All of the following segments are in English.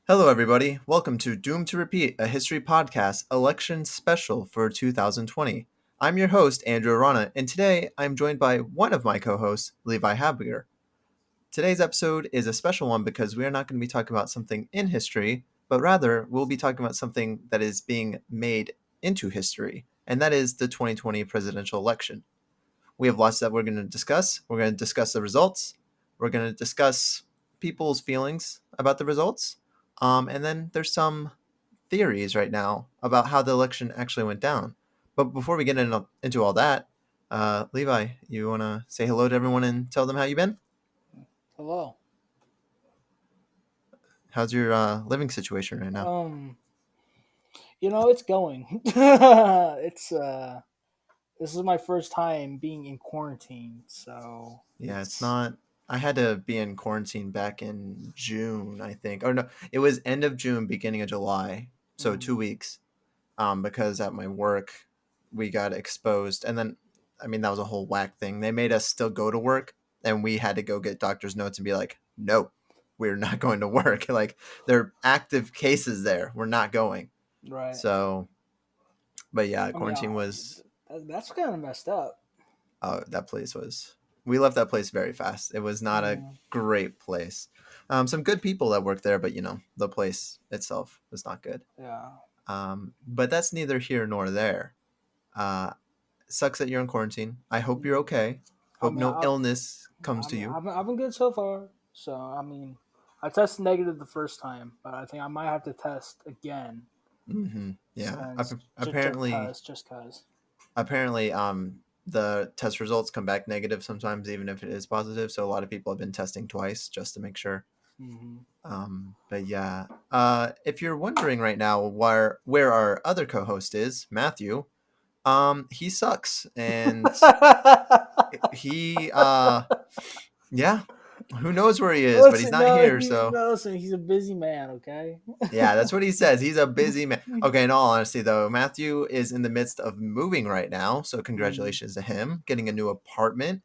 Hello, everybody. Welcome to Doomed to Repeat, a history podcast election special for 2020. I'm your host, Andrew Arana, and today I'm joined by one of my co hosts, Levi Habiger. Today's episode is a special one because we are not going to be talking about something in history, but rather we'll be talking about something that is being made into history, and that is the 2020 presidential election. We have lots that we're going to discuss. We're going to discuss the results. We're going to discuss people's feelings about the results. And then there's some theories right now about how the election actually went down. But before we get into all that, Levi, you want to say hello to everyone and tell them how you've been? Hello. How's your living situation right now? Um, it's going. It's this is my first time being in quarantine, so Yeah, it's it's not. I had to be in quarantine back in June, I think. Or no, it was end of June, beginning of July. So mm, 2 weeks. Because at my work we got exposed, and then I mean that was a whole whack thing. They made us still go to work, and we had to go get doctor's notes and be like, "No, we're not going to work." Like there are active cases there. We're not going. right. So, but yeah, I mean, quarantine was. that's kind of messed up. That place was. We left that place very fast. It was not a Mm, great place. Some good people that worked there, but the place itself was not good. yeah. But that's neither here nor there. Uh, Sucks that you're in quarantine. I hope you're Mm. okay. I Hope mean, no illness comes I to mean, you. I've been good so far. So I mean, I tested negative the first time, but I think I might have to test again Yeah. since Apparently, just cause. the test results come back negative sometimes, even if it is positive. So a lot of people have been testing twice just to make sure. Mm-hmm. But yeah, if you're wondering right now where our other co-host is, Matthew, he sucks, and he yeah, who knows where he is, but he's Listen, not no, here. So he's a busy man. Okay. yeah, that's what he says. He's a busy man. Okay, in all honesty, though, Matthew is in the midst of moving right now, so Mm, congratulations to him, getting a new apartment.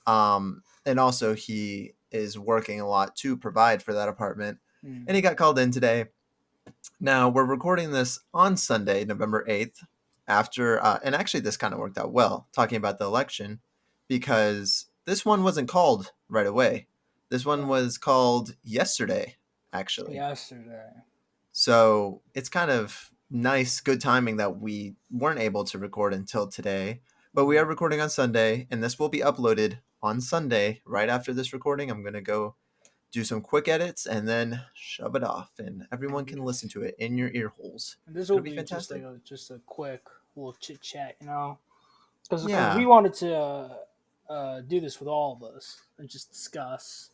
And also he is working a lot to provide for that apartment, and mm. he got called in today. Now we're recording this on Sunday, November 8th, after, and actually this kind of worked out well, talking about the election, because this one wasn't called right away. This one Right. was called yesterday, actually. Yesterday. So it's kind of nice, good timing that we weren't able to record until today. But we are Mm. recording on Sunday, and this will be uploaded on Sunday. Right after this recording, I'm going to go do some quick edits and then shove it off, and everyone And can this listen to it in your ear holes. and this will It'll be be just fantastic. like a quick little chit chat, because we Yeah. wanted to do this with all of us and just discuss,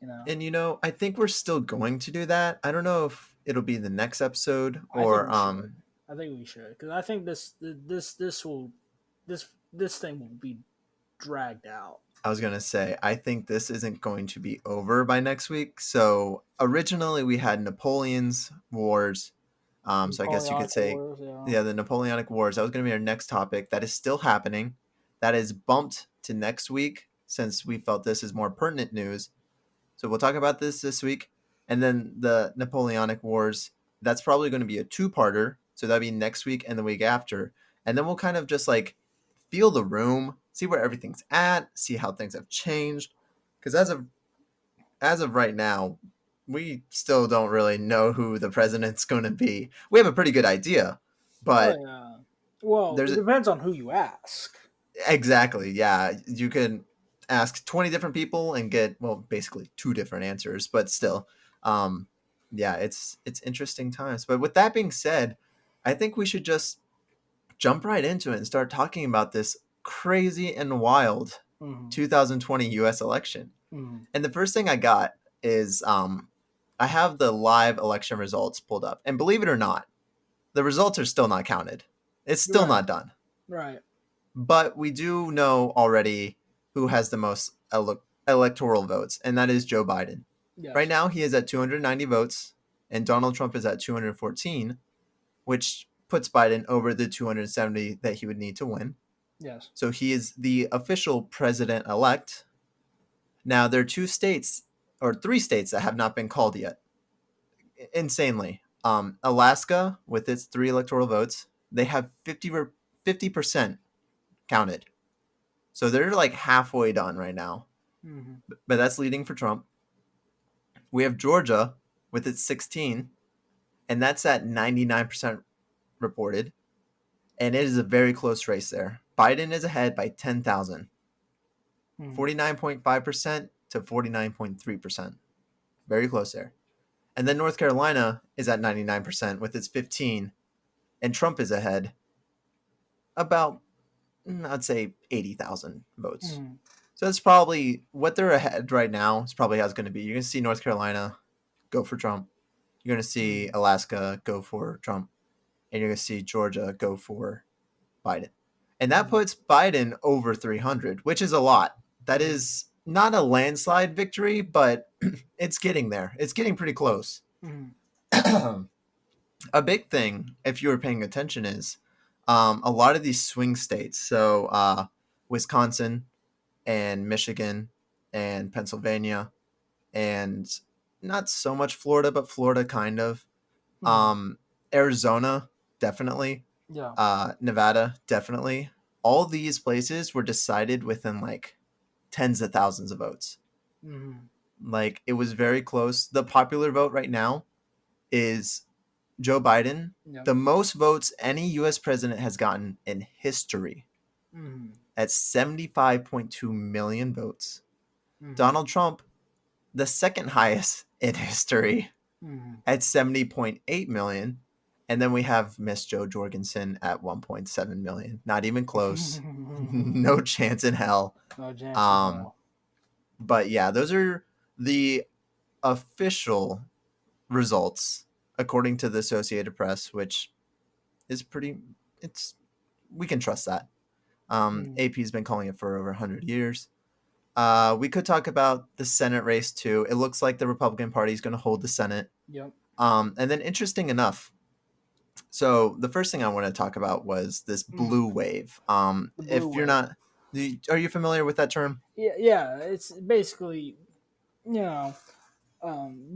you know. And I think we're still going to do that. I don't know if it'll be the next episode I think or we should. I think we should because I think this thing will be dragged out. I was gonna say, I think this isn't going to be over by next week. So originally we had Napoleon's Wars. So I guess you could Napoleonic say, Wars, yeah, the Napoleonic Wars. That was gonna be our next topic. That is still happening. That is bumped to next week since we felt this is more pertinent news. So we'll talk about this week, and then the Napoleonic Wars. That's probably going to be a two-parter. So that'll be next week and the week after, and then we'll kind of just like feel the room, see where everything's at, see how things have changed. Because as of right now, we still don't really know who the president's going to be. We have a pretty good idea, Oh but yeah. Well, there's it depends on who you ask. exactly, yeah. You can ask 20 different people and get, well, basically two different answers, but still, um, yeah, it's interesting times. But with that being said, I think we should just jump right into it and start talking about this crazy and wild Mm-hmm. 2020 U.S. election. Mm-hmm. And the first thing I got is I have the live election results pulled up, and believe it or not, the results are still not counted. It's still Right. not done. Right. But we do know already who has the most electoral votes, and that is Joe Biden. Right Yes. now, he is at 290 votes, and Donald Trump is at 214, which puts Biden over the 270 that he would need to win. Yes. So he is the official president elect. Now, there are two states or three states that have not been called yet. insanely. Alaska, with its 3 electoral votes, they have 50% counted. So they're like halfway done right now. Mm-hmm. But that's leading for Trump. We have Georgia with its 16, and that's at 99% reported. And it is a very close race there. Biden is ahead by 10,000, Mm-hmm. 49.5% to 49.3%. Very close there. And then North Carolina is at 99% with its 15, and Trump is ahead about, I'd say, 80,000 votes. Mm-hmm. So that's probably what they're ahead right now. Is probably how it's going to be. You're going to see North Carolina go for Trump. You're going to see Mm-hmm. Alaska go for Trump, and you're going to see Georgia go for Biden. And that Mm-hmm. puts Biden over 300, which is a lot. That Mm-hmm. is not a landslide victory, but it's getting there. It's getting pretty close. Mm-hmm. A big thing, if you were paying attention, is a lot of these swing states. So Wisconsin and Michigan and Pennsylvania and not so much Florida, but Florida kind of. Mm-hmm. Um, Arizona, definitely. Yeah. Nevada, definitely. All these places were decided within like tens of thousands of votes. Mm-hmm. Like it was very close. The popular vote right now is Joe Biden, Yeah. the most votes any US president has gotten in history Mm-hmm. at 75.2 million votes. Mm-hmm. Donald Trump, the second highest in history Mm-hmm. at 70.8 million. And then we have Miss Joe Jorgensen at 1.7 million. Not even close. No chance in hell. No chance in Um, hell. but yeah, those are the official results according to the Associated Press, which is pretty. It's we can trust that. Mm. AP's been calling it for over 100 years. We could talk about the Senate race too. It looks like the Republican Party is going to hold the Senate. Yep. And then, interesting enough, so the first thing I want to talk about was this Mm. blue wave. The blue If you're wave. not, are you familiar with that term? Yeah, yeah. It's basically,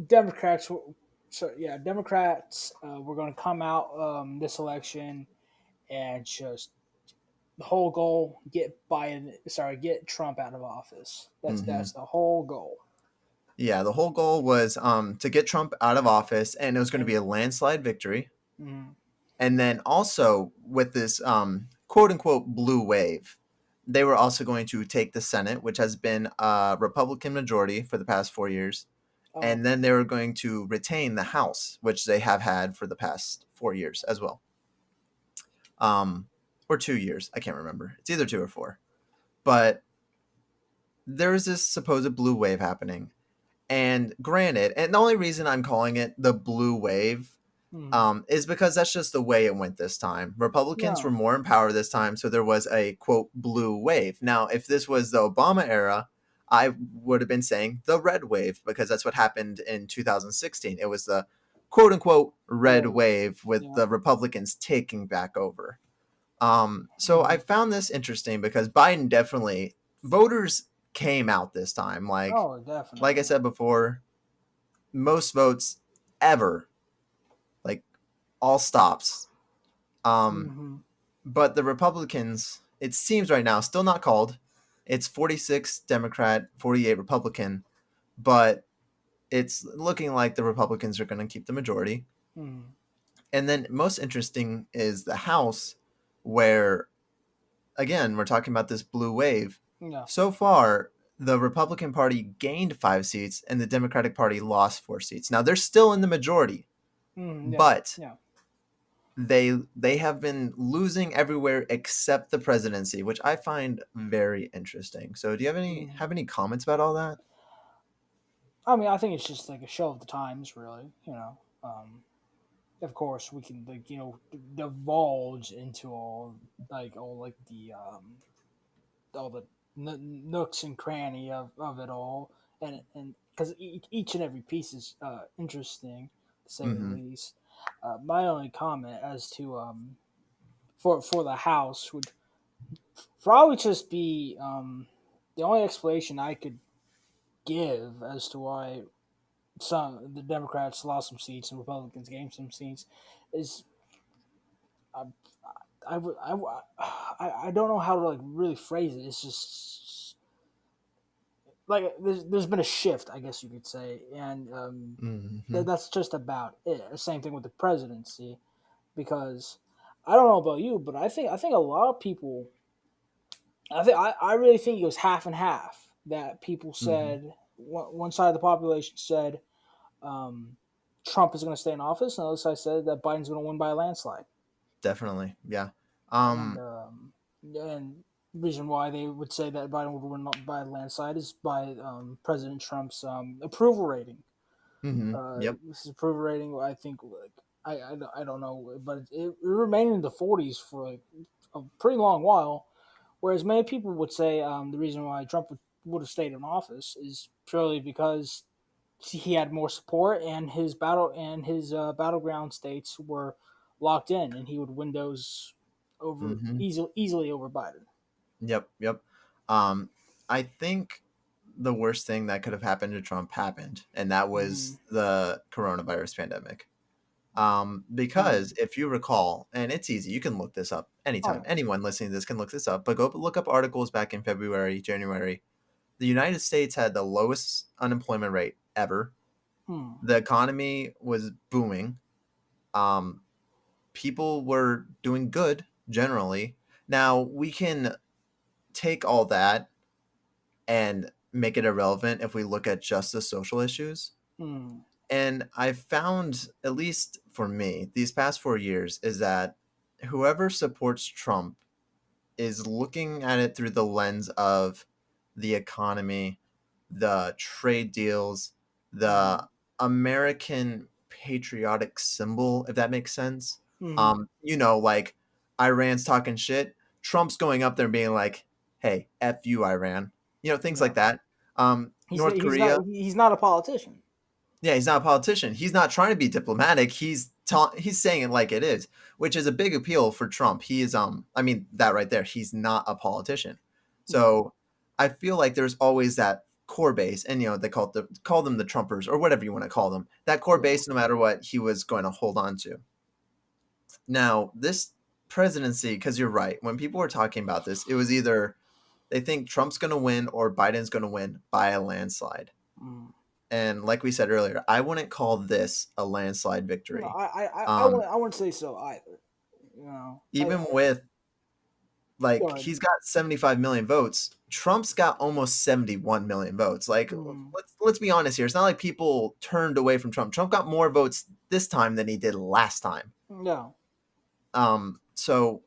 Democrats. So yeah, Democrats. Were going to come out this election and just the whole goal get Trump out of office. Hmm. That's the whole goal. Yeah, the whole goal was to get Trump out of office, and it was going to be And a landslide victory. mm, And then also with this quote unquote blue wave, they were also going to take the Senate, which has been a Republican majority for the past 4 years. oh, And then they were going to retain the House, which they have had for the past 4 years as well. Or 2 years. I can't remember. It's either 2 or 4. But there's this supposed blue wave happening. And granted, and the only reason I'm calling it the blue wave mm, is because that's just the way it went this time. Republicans were no, more in power this time, so there was a quote blue wave. Now, if this was the Obama era, I would have been saying the red wave because that's what happened in 2016. It was the quote unquote red red. wave with Yeah. the Republicans taking back over. So I Mm. found this interesting because Biden definitely voters came out this time. Oh, Like I definitely. said before, most votes ever, like all stops. Um, Mm-hmm. but the Republicans, it seems right now, still not called. It's 46 Democrat, 48 Republican, but it's looking like the Republicans are going to keep the majority. Mm. And then most interesting is the House, where again we're talking about this blue wave. Yeah. So far, the Republican Party gained 5 seats and the Democratic Party lost 4 seats. Now they're still in the majority, Mm, yeah. but Yeah. they have been losing everywhere except the presidency, which I find very interesting. So, do you Mm. have any comments about all that? I mean, I think it's just like a show of the times, really. Of course, we can divulge into all like the all the nooks and cranny of it all, and because each and every piece is interesting to say the Mm-hmm. least. My only comment as to for the house would probably just be the only explanation I could give as to why. some the Democrats lost some seats and Republicans gained some seats is I I don't know how to like really phrase it. It's just like there's been a shift, I guess you could say, and Hmm. that's just about it. The same thing with the presidency, because I don't know about you, but I think a lot of people, I really think it was half and half that people Hmm. said one side of the population said um, Trump is going to stay in office, and the other side said that Biden's going to win by a landslide. Definitely, yeah. And um and reason why they would say that Biden would win by a landslide is by President Trump's approval rating. yep. This approval rating, I think, like I don't know, but it remained in the 40s for like a pretty long while. Whereas many people would say the reason why Trump would have stayed in office is purely because he had more support and his battleground states were locked in, and he would win those over Hmm. easily over Biden. Yep, yep. um I think the worst thing that could have happened to Trump happened, and that Mm, was the coronavirus pandemic. mm. Because if you recall, and it's easy, you can look this up Oh anytime. yeah. Anyone listening to this can look this up, but go look up articles back in February, January. The United States had the lowest unemployment rate ever. Mm, The economy was booming. Um, People were doing good generally. Now, we can take all that and make it irrelevant if we look at just the social issues. mm, And I've found, at least for me, these past 4 years, is that whoever supports Trump is looking at it through the lens of the economy, the trade deals, the mm, American patriotic symbol, if that makes sense. mm. Like Iran's talking shit, Trump's going up there and being like, "Hey, f you, Iran," things Yeah. like that. North He's not Korea, he's not a politician. yeah, he's not a politician. He's not trying to be diplomatic. He's saying it like it is, which is a big appeal for Trump. He is I mean that right there. He's not a politician. Mm, So I feel like there's always that core base, and they call them the Trumpers or whatever you want to call them. That core yeah. base, no matter what, he was going to hold on to. Now this presidency, because you're right, when people were talking about this, it was either they think Trump's going to win or Biden's going to win by a landslide. Mm. And like we said earlier, I wouldn't call this a landslide No, victory. I wouldn't say so either. You know, Even with go like ahead. he's got 75 million votes, Trump's got almost 71 million votes. Like Mm, let's be honest here. It's not like people turned away from Trump. Trump got more votes this time than he did last time. no. So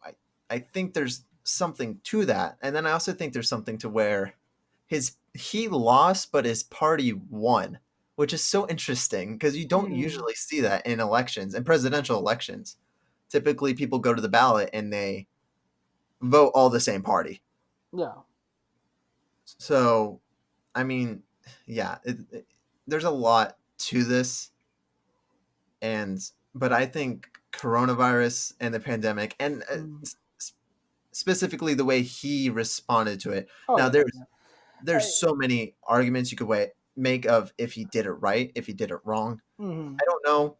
I think there's something to that. And then I also think there's something to where he lost but his party won, which is so interesting because you don't Mm, usually see that in elections and presidential elections. Typically people go to the ballot and they vote all the same party. yeah. So I mean, yeah, there's a lot to this, and but I think coronavirus and the pandemic, and Mm. specifically the way he responded to it. Oh Now yeah. there's Yeah. there's so many arguments you could make of if he did it right, if he did it wrong. Mm-hmm. I don't know.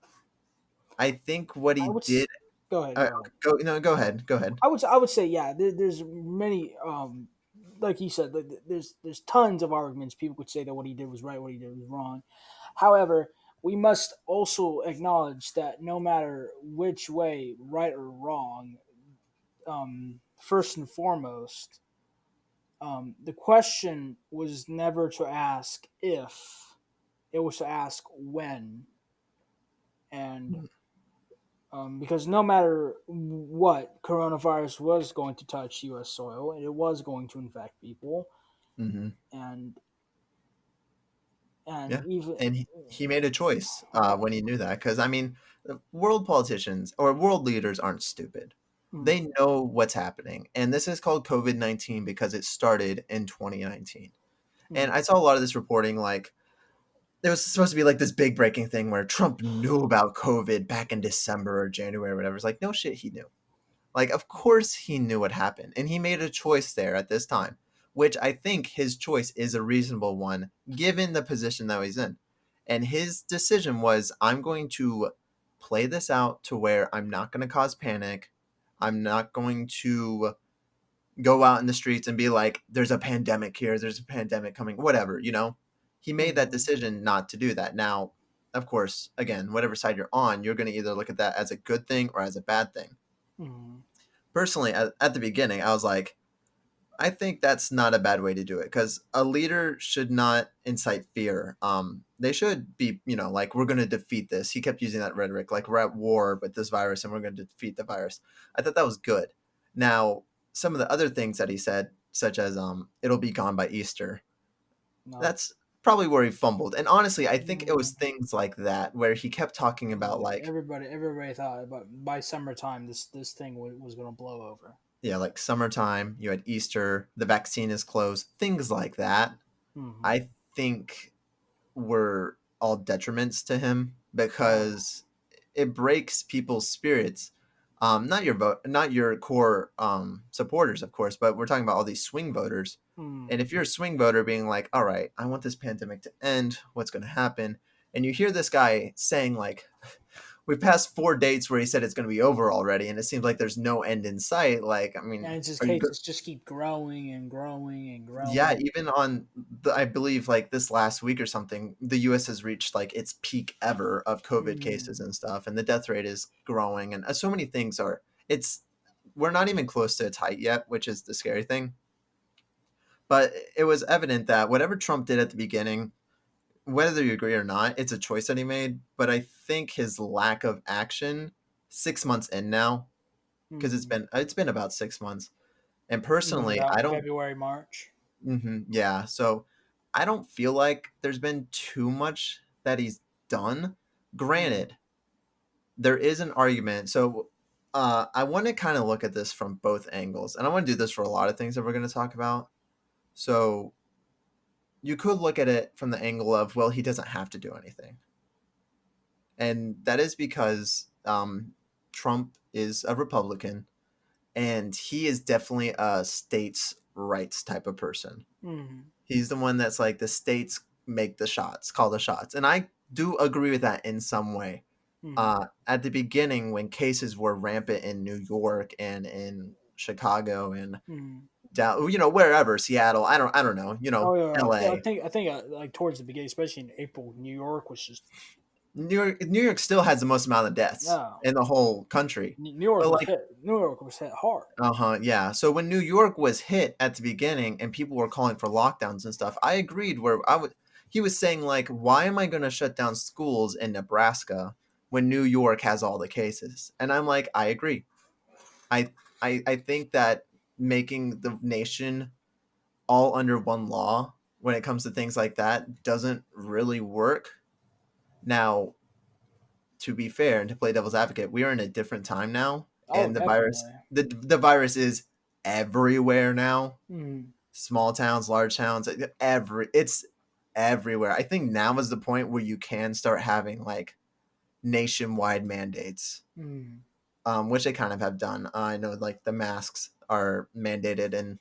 I think what I he would did. go ahead. Go ahead. Go no, go ahead. Go ahead. I would say yeah. There's many like you said. There's tons of arguments. People could say that what he did was right, what he did was wrong. However, we must also acknowledge that no matter which way, right or wrong, first and foremost, the question was never to ask if; it was to ask when. And because no matter what, coronavirus was going to touch U.S. soil and it was going to infect people, Hmm. and Yeah, even and he made a choice when he knew that, because I mean, world politicians or world leaders aren't stupid. mm, They know what's happening, and this is called COVID-19 because it started in 2019. And mm, I saw a lot of this reporting, like there was supposed to be like this big breaking thing where Trump knew about COVID back in December or January or whatever. It's like no shit, he knew. Like, of course he knew what happened, and he made a choice there at this time, which I think his choice is a reasonable one given the position that he's in. And his decision was, I'm going to play this out to where I'm not going to cause panic. I'm not going to go out in the streets and be like, there's a pandemic here, there's a pandemic coming, whatever, you know? He made that Mm-hmm. decision not to do that. Now, of course, again, whatever side you're on, you're going to either look at that as a good thing or as a bad thing. Mm-hmm. Personally, at the beginning, I was like, I think that's not a bad way to do it because a leader should not incite fear. They should be, like, we're going to defeat this. He kept using that rhetoric, like, we're at war with this virus and we're going to defeat the virus. I thought that was good. Now, some of the other things that he said, such as it'll be gone by Easter, No. that's probably where he fumbled. And honestly, I think it was Mm. things like that where he kept talking about, Like like, everybody thought, but by summertime, this thing was going to blow over. yeah, like summertime, you had Easter, the vaccine is closed, things like that. Mm-hmm. I think were all detriments to him Oh. because it breaks people's spirits. Not your vote, not your core supporters, of course, but we're talking about all these swing voters. Mm. And if you're a swing voter being like, all right, I want this pandemic to end, what's going to happen? And you hear this guy saying, like, we passed 4 dates where he said it's going to be over already, and it seems like there's no end in sight. Like, I And mean, it's just are you good? cases just keep growing and growing and Yeah, growing. even on I believe like this last week or something, the US has reached like its peak ever of COVID cases Mm. and stuff, and the death rate is growing, and so many things are. It's we're not even close to its height yet, which is the scary thing. But it was evident that whatever Trump did at the beginning, whether you agree or not, it's a choice that he made. But I think his lack of action, 6 months in now, because Mm. it's been about 6 months, and It was personally, I about don't. February, March. Yeah. So I don't feel like there's been too much that he's done. Mm. Granted, there is an argument. So I want to kind of look at this from both angles. And I want to do this for a lot of things that we're going to talk about. So you could look at it from the angle of, well, he doesn't have to do anything. And that is because Trump is a Republican and he is definitely a states' rights type of person. Mm. He's the one that's like the states make the shots, call the shots. And I do agree with that in some way. Mm. At the beginning, when cases were rampant in New York and in Chicago and Mm. down, wherever, Seattle, I don't know, Oh yeah, LA. I think like towards the beginning, especially in April, New York was just New York still has the most amount of deaths no. in the whole country. New York But was like, hit. New York was hit hard. uh-huh, yeah. So when New York was hit at the beginning and people were calling for lockdowns and stuff, I agreed where I would he was saying like, why am I going to shut down schools in Nebraska when New York has all the cases? And I'm like, I agree. I I think that making the nation all under one law when it comes to things like that doesn't really work. Now, to be fair and to play devil's advocate, we are in a different time now, Oh, and the virus definitely. the virus is everywhere now. Mm. Small towns, large towns, it's everywhere. I think now is the point where you can start having like nationwide mandates, Mm. which they kind of have done. I know like the masks are mandated in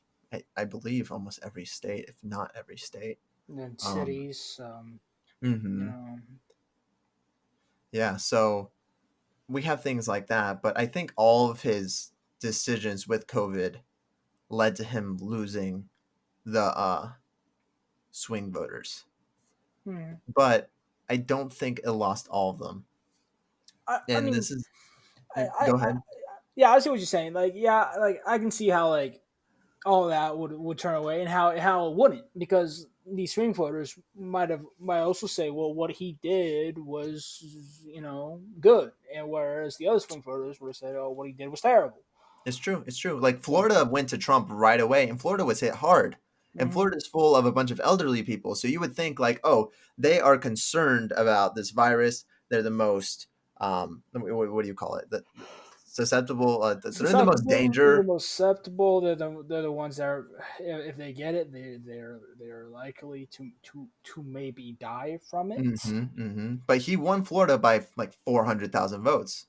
I believe almost every state, if not every state. And then Um, cities, you mhm. know. Yeah, so we have things like that, but I think all of his decisions with COVID led to him losing the swing voters. Mm. But I don't think it lost all of them. I And mean, this is I go ahead. yeah, I see what you're saying. Like, yeah, like I can see how like all that would turn away, and how it wouldn't, because these swing voters might also say, well, what he did was good, and whereas the other swing voters would have said, oh, what he did was terrible. It's true. It's true. Like So, Florida went to Trump right away, and Florida was hit hard. And mm-hmm. Florida is full of a bunch of elderly people. So you would think like, oh, they are concerned about this virus. They're the most what do you call it? The susceptible. They're in the most Susceptible, they're the danger. most susceptible. They're the ones that are, if they get it, they're likely to maybe die from it. But he won Florida by like 400,000 votes.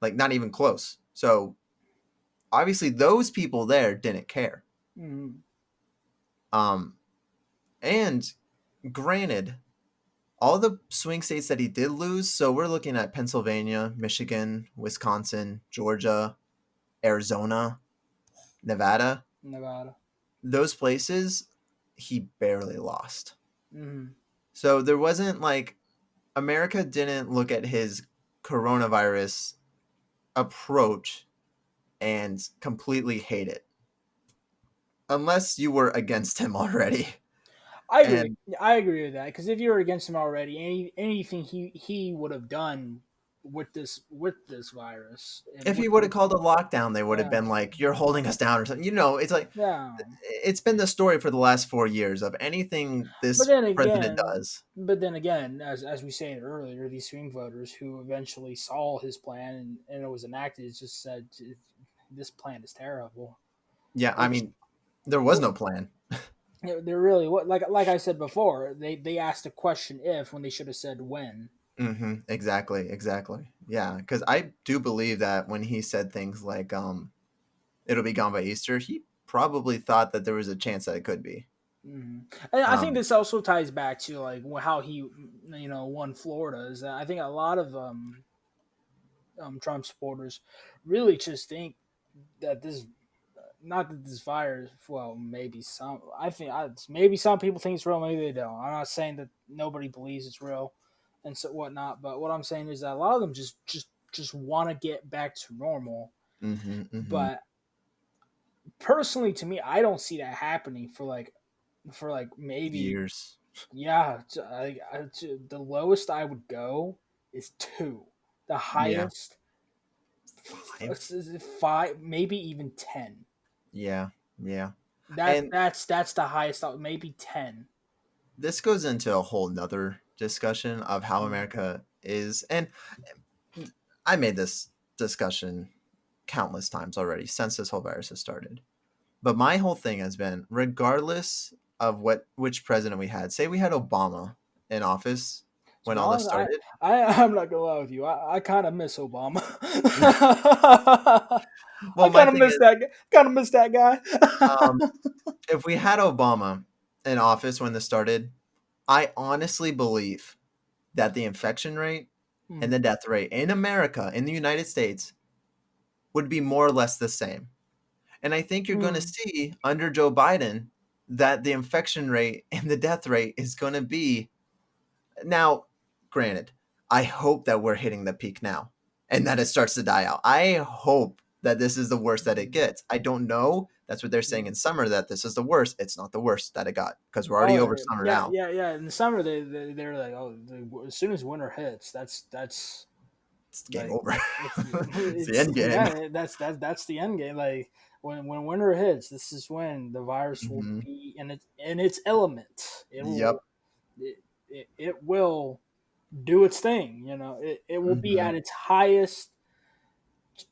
Like not even close. So obviously those people there didn't care. Mm-hmm. Um, and granted, all the swing states that he did lose, so we're looking at Pennsylvania, Michigan, Wisconsin, Georgia, Arizona, Nevada, Nevada. those places he barely lost. Hmm. So there wasn't like America didn't look at his coronavirus approach and completely hate it unless you were against him already. I agree. And I agree with that because if you were against him already, anything he would have done with this virus and if with he would have this, called a lockdown, they would have yeah, been like, "You're holding us down" or something. It's like yeah. it's been the story for the last 4 years of anything But this then president again, does. as we said earlier, these swing voters who eventually saw his plan and it was enacted, just said this plan is terrible. Yeah, I Which mean, there was no plan. they're really what like I said before, they asked a question if when they should have said when. Exactly, exactly. Yeah, because I do believe that when he said things like "it'll be gone by Easter," he probably thought that there was a chance that it could be. Hmm. And I think Um, this also ties back to like how he won Florida. Is that I think a lot of Trump supporters really just think that this not that this virus. Well, maybe some. I think maybe some people think it's real. Maybe they don't. I'm not saying that nobody believes it's real and so whatnot. But what I'm saying is that a lot of them just want to get back to normal. hmm. But personally, to me, I don't see that happening for like maybe Years. yeah. The lowest I would go is two. The Yeah, highest 5. five, maybe even 10. Yeah, yeah. That And that's the highest. Maybe 10. this goes into a whole nother discussion of how Mm. America is. And I made this discussion countless times already since this whole virus has started. But my whole thing has been, regardless of which president we had, say we had Obama in office To when be all this honest, started. I'm not gonna lie with you. I kind of miss Obama. Well, I my kind of thing miss is, that. Kind of miss that guy. um, if we had Obama in office when this started, I honestly believe that the infection rate and Mm, the death rate in America, in the United States, would be more or less the same. And I think you're going to mm, see under Joe Biden that the infection rate and the death rate is going to be now, granted, I hope that we're hitting the peak now and that it starts to die out. I hope that this is the worst that it mm, gets. I don't know. That's what they're saying mm. in summer, that this is the worst. It's not the worst that it got because we're already Oh over summer yeah, now. yeah, yeah. In the summer, they're like, oh, as soon as winter hits, that's It's game like over. It's the it's end game. yeah, that's the end game. Like when winter hits, this is when the virus will Hmm. be in its element. Yep. It will do its thing. It will be Hmm. at its highest.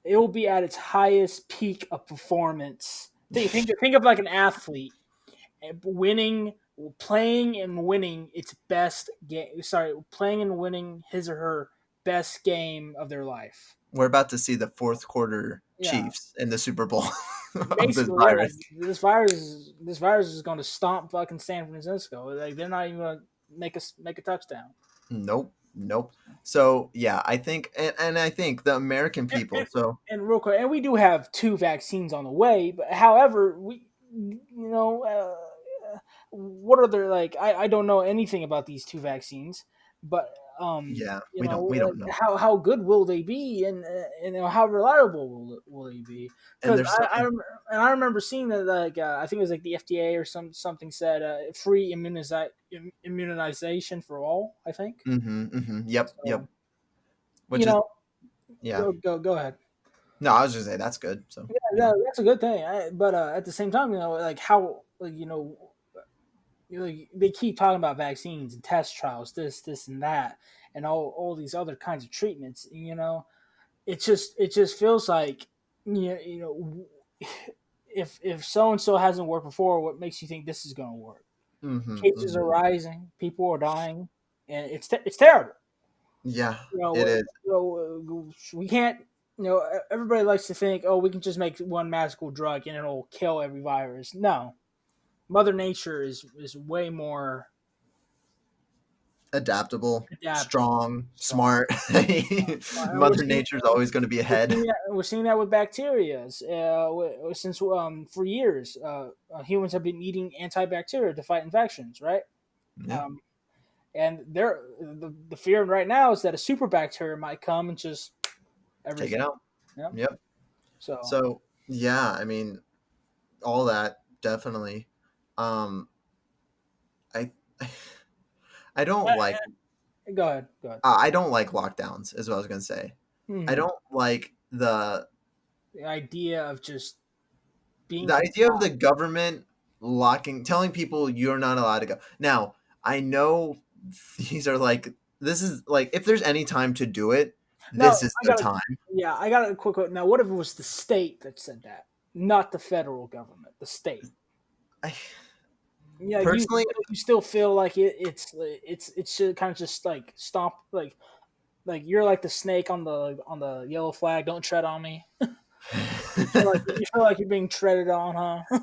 It will be at its highest peak of performance. Think of like an athlete winning, playing and winning its best game. Sorry, playing and winning his or her best game of their life. We're about to see the fourth quarter Yeah, Chiefs in the Super Bowl of this basically, yeah. virus. This virus is going to stomp fucking San Francisco. Like they're not even going to make a touchdown. Nope. Nope. So yeah, I think, and I think the American And, people. and, So and real quick, and we do have two vaccines on the way, but however, what are their like? I don't know anything about these two vaccines, but yeah, we don't like know. how good will they be, and how reliable will they be? And Because there's so I remember seeing that like I think it was like the FDA or something said free immunization for all. I think yep, so. yep. You Which is know, yeah. go ahead. No, I was just say that's good. So Yeah, that's a good thing. But at the same time, like how like like they keep talking about vaccines and test trials, this and that, and all these other kinds of treatments. It just feels like you know if so and so hasn't worked before, what makes you think this is going to work? Cases are hmm. rising, people are dying, and it's terrible. Yeah, You know, it is. we can't. Everybody likes to think, oh, we can just make one magical drug and it'll kill every virus. No, Mother Nature is way more. Adaptable, adaptable, strong, strong. smart. And Mother Nature's always going to be ahead. we're seeing that with bacteria. Since for years, humans have been eating antibacterial to fight infections, right? Yeah, Um, and the fear right now is that a super bacteria might come and just take it everything. out. Yeah. Yep. So So yeah, I mean, all that definitely. Um, I I don't like go ahead. Go ahead. I don't like lockdowns. Is what I was gonna say. I Hmm. don't like The idea of just being the idea of the confined. government telling people you're not allowed to go. Now, I know these are like this is like if there's any time to do it, Now this is I the got a time. yeah, I got a quick quote. Now, what if it was the state that said that, not the federal government, the state? I Yeah, personally you still feel like it should kind of just like stomp like you're like the snake on the yellow flag. Don't tread on me. You feel like you're being treaded on, huh?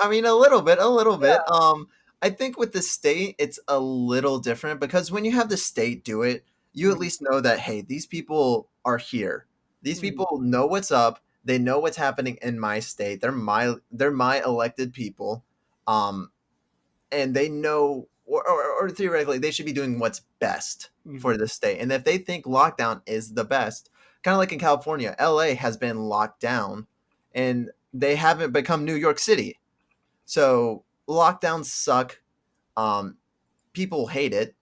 I mean, a little bit, a little bit. Yeah. I think with the state, it's a little different because when you have the state do it, you at Mm, least know that hey, these people are here. These mm, people know what's up. They know what's happening in my state. They're my elected people, um, and they know, or theoretically, they should be doing what's best mm, for the state. And if they think lockdown is the best, kind of like in California, LA has been locked down, and they haven't become New York City, so lockdowns suck. Um, People hate it.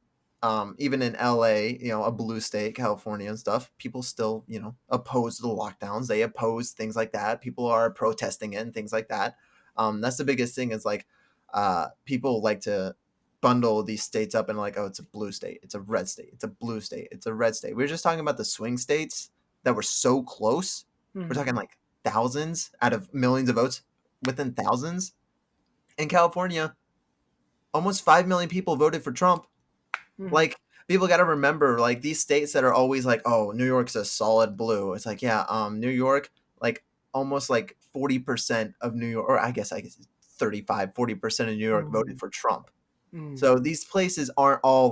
Even in LA, a blue state, California and stuff, people still, oppose the lockdowns. They oppose things like that. People are protesting it and things like that. That's the biggest thing is like people like to bundle these states up and like, oh, it's a blue state, it's a red state, it's a blue state, it's a red state. We were just talking about the swing states that were so close. We're mm, talking like thousands out of millions of votes within thousands. In California, almost 5 million people voted for Trump. mm, Like, people got to remember, like, these states that are always like, oh, New York's a solid blue. It's like, yeah, New York, like, almost like 40% of New York, or I guess 35, 40% of New York voted mm, for Trump. mm. So these places aren't all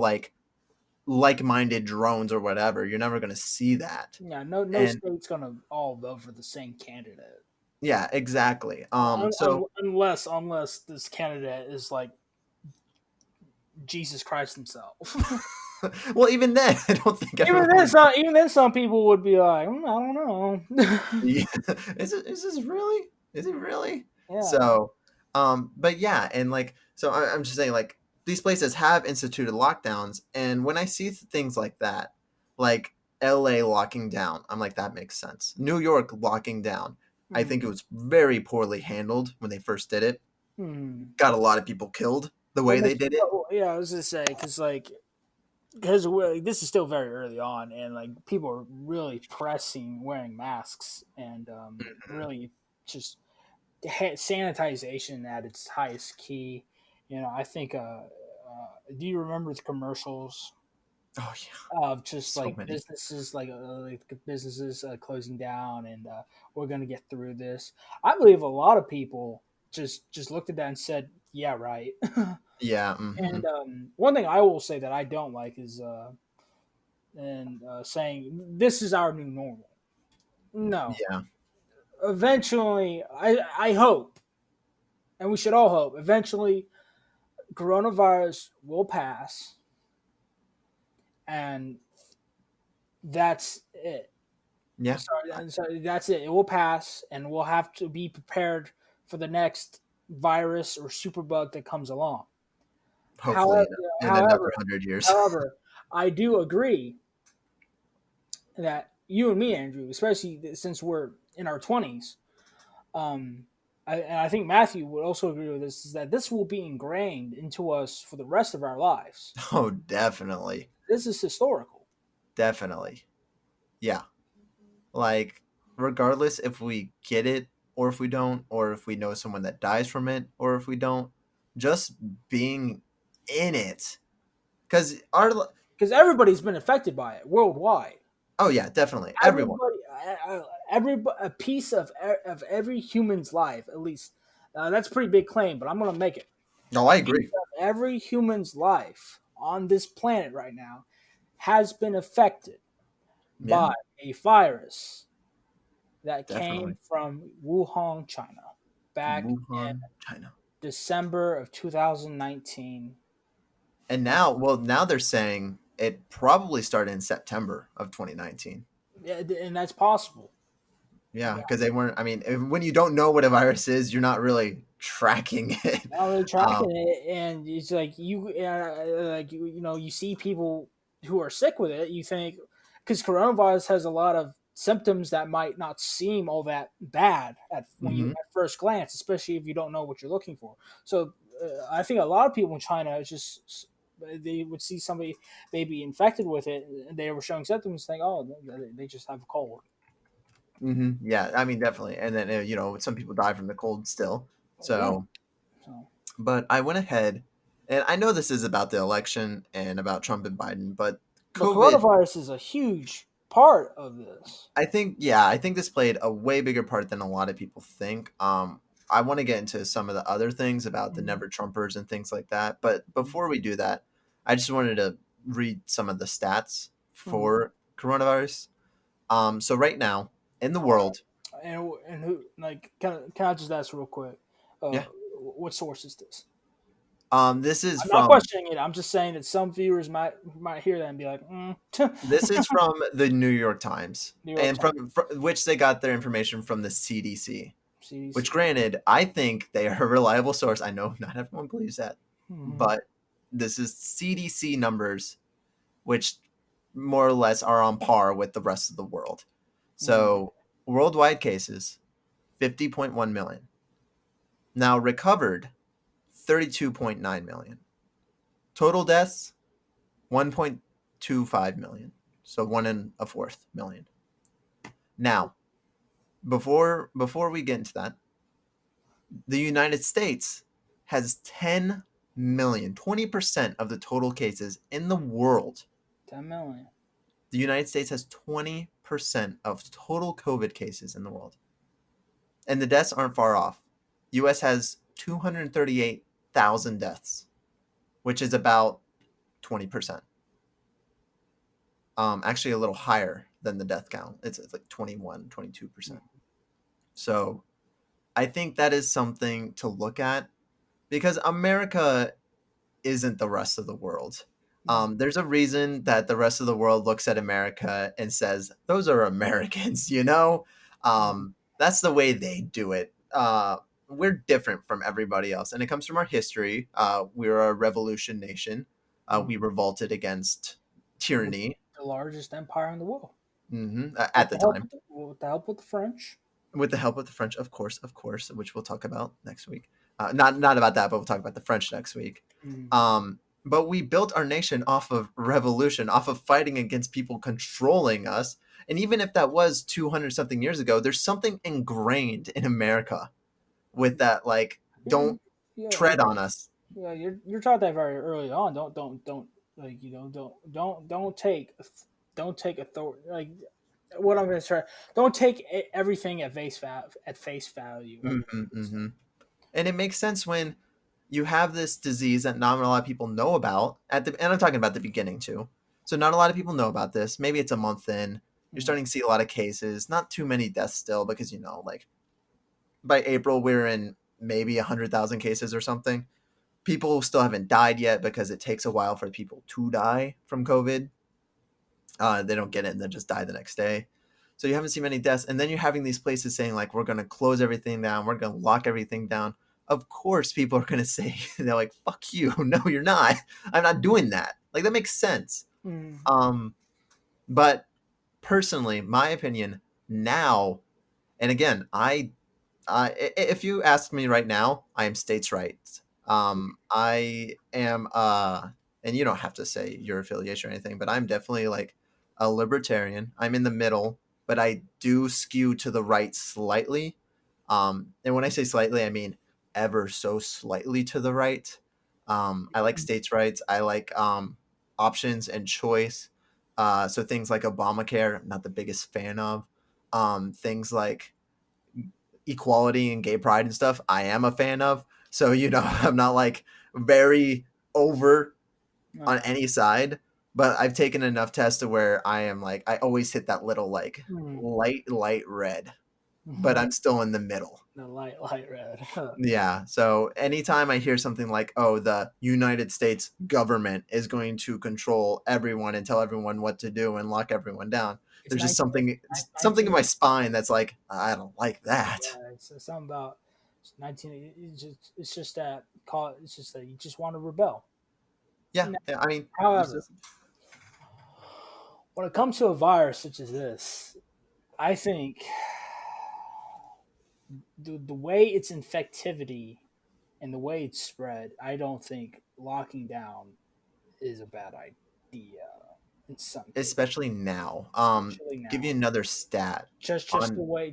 like-minded drones or whatever. You're never going to see that. Yeah, no And state's gonna all vote for the same candidate. yeah, exactly. So, Unless this candidate is like Jesus Christ himself. well, even then, I don't think even everyone then, would. some people would be like, I don't know. Yeah. Is this really? Is it really? Yeah. So, but yeah, and like, so I'm just saying, like, these places have instituted lockdowns, and when I see things like that, like LA locking down, I'm like, that makes sense. New York locking down, I think it Hmm. was very poorly handled when they first did it. Hmm. Got a lot of people killed the way they did it. Yeah, I was gonna say because this is still very early on, and like people are really pressing wearing masks and Mhm. really just sanitization at its highest key. I think. Do you remember the commercials Oh yeah, of just so many. like businesses closing down and we're going to get through this? I believe a lot of people just looked at that and said, "Yeah, right." Yeah. Hmm. And one thing I will say that I don't like is saying this is our new normal. No, Yeah. eventually, I hope, and we should all hope, eventually, coronavirus will pass, and that's it. Yeah. So that's it. It will pass, and we'll have to be prepared for the next virus or superbug that comes along. Hopefully, However, in another however, 100 years. however, I do agree that you and me, Andrew, especially since we're in our 20s, um, and I think Matthew would also agree with this, is that this will be ingrained into us for the rest of our lives. Oh, definitely. This is historical. Definitely. Yeah. Like, regardless if we get it or if we don't, or if we know someone that dies from it or if we don't, just being in it. Because Because everybody's been affected by it worldwide. oh, yeah, definitely. Everyone. Everybody, every a piece of every human's life, at least. That's a pretty big claim, but I'm going to make it. No, I A piece agree. of every human's life. on this planet right now has been affected Yeah, by a virus that came definitely. from Wuhan, China, back in Wuhan, China. December of 2019. And now, well, now they're saying it probably started in September of 2019. Yeah, and that's possible. Yeah, Yeah, because they weren't. I mean, when you don't know what a virus is, you're not really tracking it. not really Um, tracking it, and it's like you know, you see people who are sick with it. You think because coronavirus has a lot of symptoms that might not seem all that bad at when you mhm. at first glance, especially if you don't know what you're looking for. So I think a lot of people in China is just they would see somebody maybe infected with it, and they were showing symptoms, think, oh, they just have a cold. Yeah, I mean, definitely. And then, some people die from the cold still. Yeah. So, So, but I went ahead, and I know this is about the election and about Trump and Biden, but but COVID, coronavirus is a huge part of this. I think this played a way bigger part than a lot of people think. I want to get into some of the other things about the Mhm. never Trumpers and things like that. But before we do that, I just wanted to read some of the stats Mhm. for coronavirus. So right now in the All world, right. And who like can I just ask real quick? Uh, yeah, what source is this? this is I'm not from questioning it. I'm just saying that some viewers might hear that and be like, This is from the New York Times, New York and Times, from which they got their information from the CDC. Which, CDC. granted, I think they are a reliable source. I know not everyone believes that, Mm-hmm. but this is CDC numbers, which more or less are on par with the rest of the world. Mm-hmm. So, worldwide cases 50.1 million. Now, recovered 32.9 million. Total deaths 1.25 million. So, one and a fourth million. Now, before we get into that, the United States has 10 million, 20% of the total cases in the world. 10 million. The United States has 20% of total COVID cases in the world. And the deaths aren't far off. US has 238,000 deaths, which is about 20%. Actually a little higher than the death count. It's like 21, 22%. So, I think that is something to look at because America isn't the rest of the world. Mm-hmm. There's a reason that the rest of the world looks at America and says, those are Americans, you know? That's the way they do it. We're different from everybody else. And it comes from our history. We're a revolution nation. Mm-hmm. We revolted against tyranny The largest empire in the world, at the time. with the help of the French. With the help of the French, of course, which we'll talk about next week. Not about that, but we'll talk about the French next week. Mm-hmm. But we built our nation off of revolution, off of fighting against people controlling us. And even if that was 200 something years ago, there's something ingrained in America with that, like, Yeah, don't yeah, tread on us. yeah. You're taught that very early on. Don't like don't take authority like what I'm going to try. Don't take everything at face value. hmm hmm And it makes sense when you have this disease that not a lot of people know about and I'm talking about the beginning too. So not a lot of people know about this. Maybe it's a month in. You're Mm, starting to see a lot of cases, not too many deaths still, because like by April we're in maybe 100,000 cases or something. People still haven't died yet because it takes a while for people to die from COVID. They don't get it and then just die the next day. So you haven't seen many deaths, and then you're having these places saying like we're going to close everything down, we're going to lock everything down. Of course, people are going to say they're like, "Fuck you! No, you're not. I'm not doing that." Like that makes sense. mm, Um, but personally, my opinion now, and again, if you ask me right now, I am states' rights. I am, and you don't have to say your affiliation or anything, but I'm definitely like a libertarian. I'm in the middle, but I do skew to the right slightly. And when I say slightly, I mean ever so slightly to the right. I like states' rights. I like options and choice. So things like Obamacare, I'm not the biggest fan of. Things like equality and gay pride and stuff, I am a fan of. So, I'm not like very over on Uh, any side, but I've taken enough tests to where I am like I always hit that little like mm, light red, but mhm. I'm still in the middle. The light red. Yeah. So anytime I hear something like, "Oh, the United States government is going to control everyone and tell everyone what to do and lock everyone down," It's there's just 19, something in my spine that's like, I don't like that. yeah, it's something about it's 19. It's just that call. It's just that you just want to rebel. Yeah. Now, I mean, there's however, just when it comes to a virus such as this, I think the way its infectivity and the way it's spread, I don't think locking down is a bad idea in some cases, especially now. especially Give you now. another stat Just on the way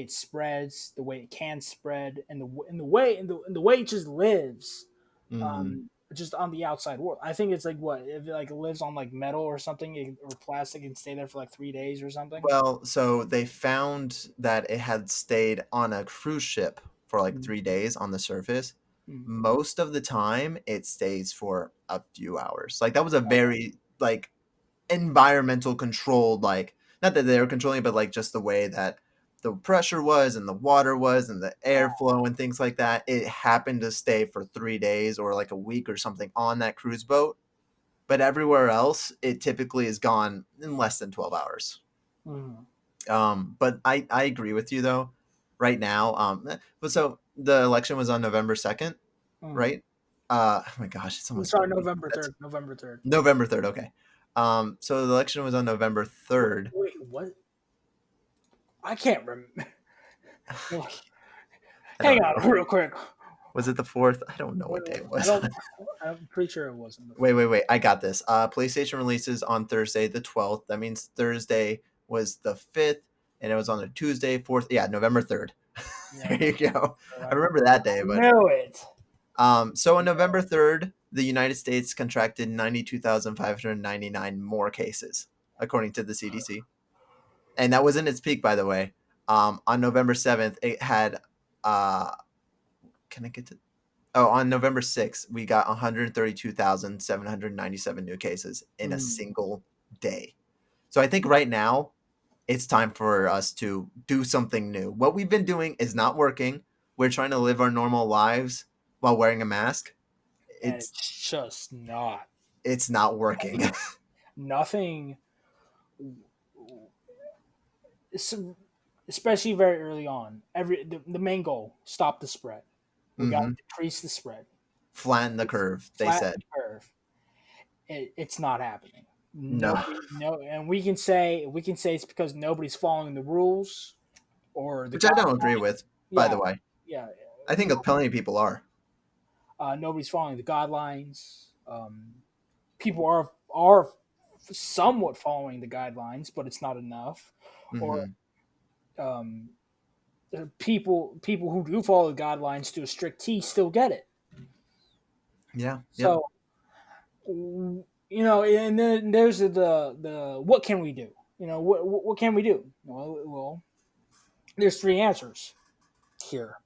it spreads, the way it can spread, and the way it just lives, mhm. just on the outside world. I think it's like what if it like lives on like metal or something or plastic and stay there for like 3 days or something. Well, so they found that it had stayed on a cruise ship for like Mm, 3 days on the surface. mm, Most of the time, it stays for a few hours. Like that was a very like environmental controlled, like not that they were controlling, but like just the way that the pressure was and the water was and the airflow and things like that. It happened to stay for 3 days or like a week or something on that cruise boat. But everywhere else, it typically is gone in less than 12 hours. mm, But I agree with you though. Right now, but so the election was on November 2nd, mm. right? Oh my gosh, it's I'm almost sorry, been a week. November That's third. November 3rd. November 3rd. Okay. So the election was on November Wait, 3rd. wait, what? I can't remember. I Hang don't know. on, real quick. Was it the 4th? I don't know what day it I was. don't. I'm pretty sure it wasn't the Wait, fourth. wait, wait. I got this. PlayStation releases on Thursday the 12th. That means Thursday was the 5th, and it was on a Tuesday, 4th. Yeah, November 3rd. Yeah, There you go. I I remember that day, but knew it. so on November 3rd, the United States contracted 92,599 more cases, according to the CDC. And that wasn't its peak, by the way. On November 7th, it had, uh, can I get to, oh, on November 6th, we got 132,797 new cases in a Mm. single day. So I think right now, it's time for us to do something new. What we've been doing is not working. We're trying to live our normal lives while wearing a mask. And It's it's just not. it's not working. Nothing, es- especially very early on. The main goal: stop the spread. We got hmm to decrease the spread, Flatten the curve, they flatten said. the curve. It's not happening. No, Nobody, no, and we can say it's because nobody's following the rules or the which I don't guidelines. agree with, by Yeah, the way. yeah. I think No, plenty of people are. nobody's following the guidelines. People are somewhat following the guidelines, but it's not enough. Or hmm um, people who do follow the guidelines to a strict T still get it. Yeah. Yep. So and then there's the what can we do? What can we do? Well, there's three answers here.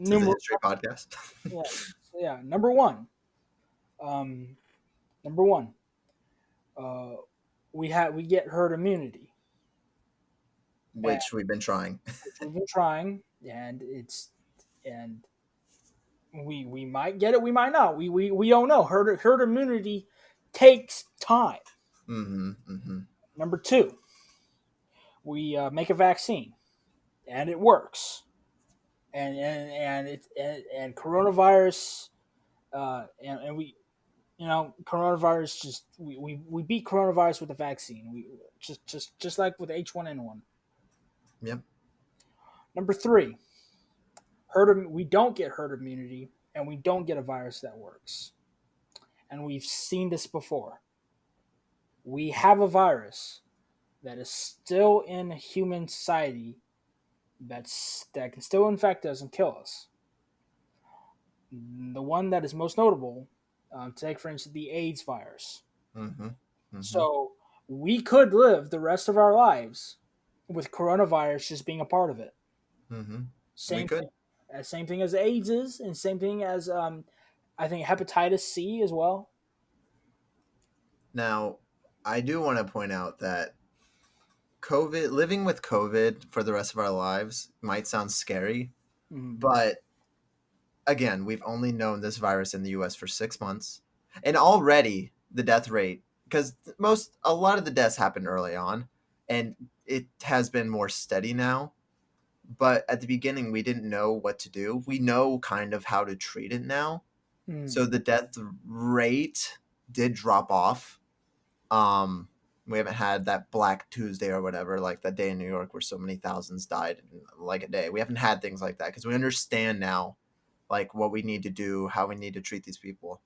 This is a Number history podcast, yeah, yeah. Number one, um, number one, uh, we get herd immunity, and which we've been trying. which we've been trying, and we might get it, we might not. We don't know. Herd immunity takes time. Hmm. Number two, we make a vaccine, and it works, and coronavirus, and we coronavirus just we beat coronavirus with a vaccine. We just like with H1N1. Yep. Number three, we don't get herd immunity, and we don't get a virus that works. And we've seen this before. We have a virus that is still in human society that can still infect us and kill us. The one that is most notable, take for instance the AIDS virus. Hmm. Hmm. So we could live the rest of our lives with coronavirus just being a part of it. Hmm. We Same could. thing, same thing as AIDS is, and same thing as I think hepatitis C as well. Now, I do want to point out that living with COVID for the rest of our lives might sound scary, Mm. but again, we've only known this virus in the US for 6 months. And already the death rate, because a lot of the deaths happened early on, and it has been more steady now. But at the beginning, we didn't know what to do. We know kind of how to treat it now. Mm. So the death rate did drop off. Um, we haven't had that Black Tuesday or whatever, like that day in New York where so many thousands died in like a day. We haven't had things like that because we understand now, like what we need to do, how we need to treat these people.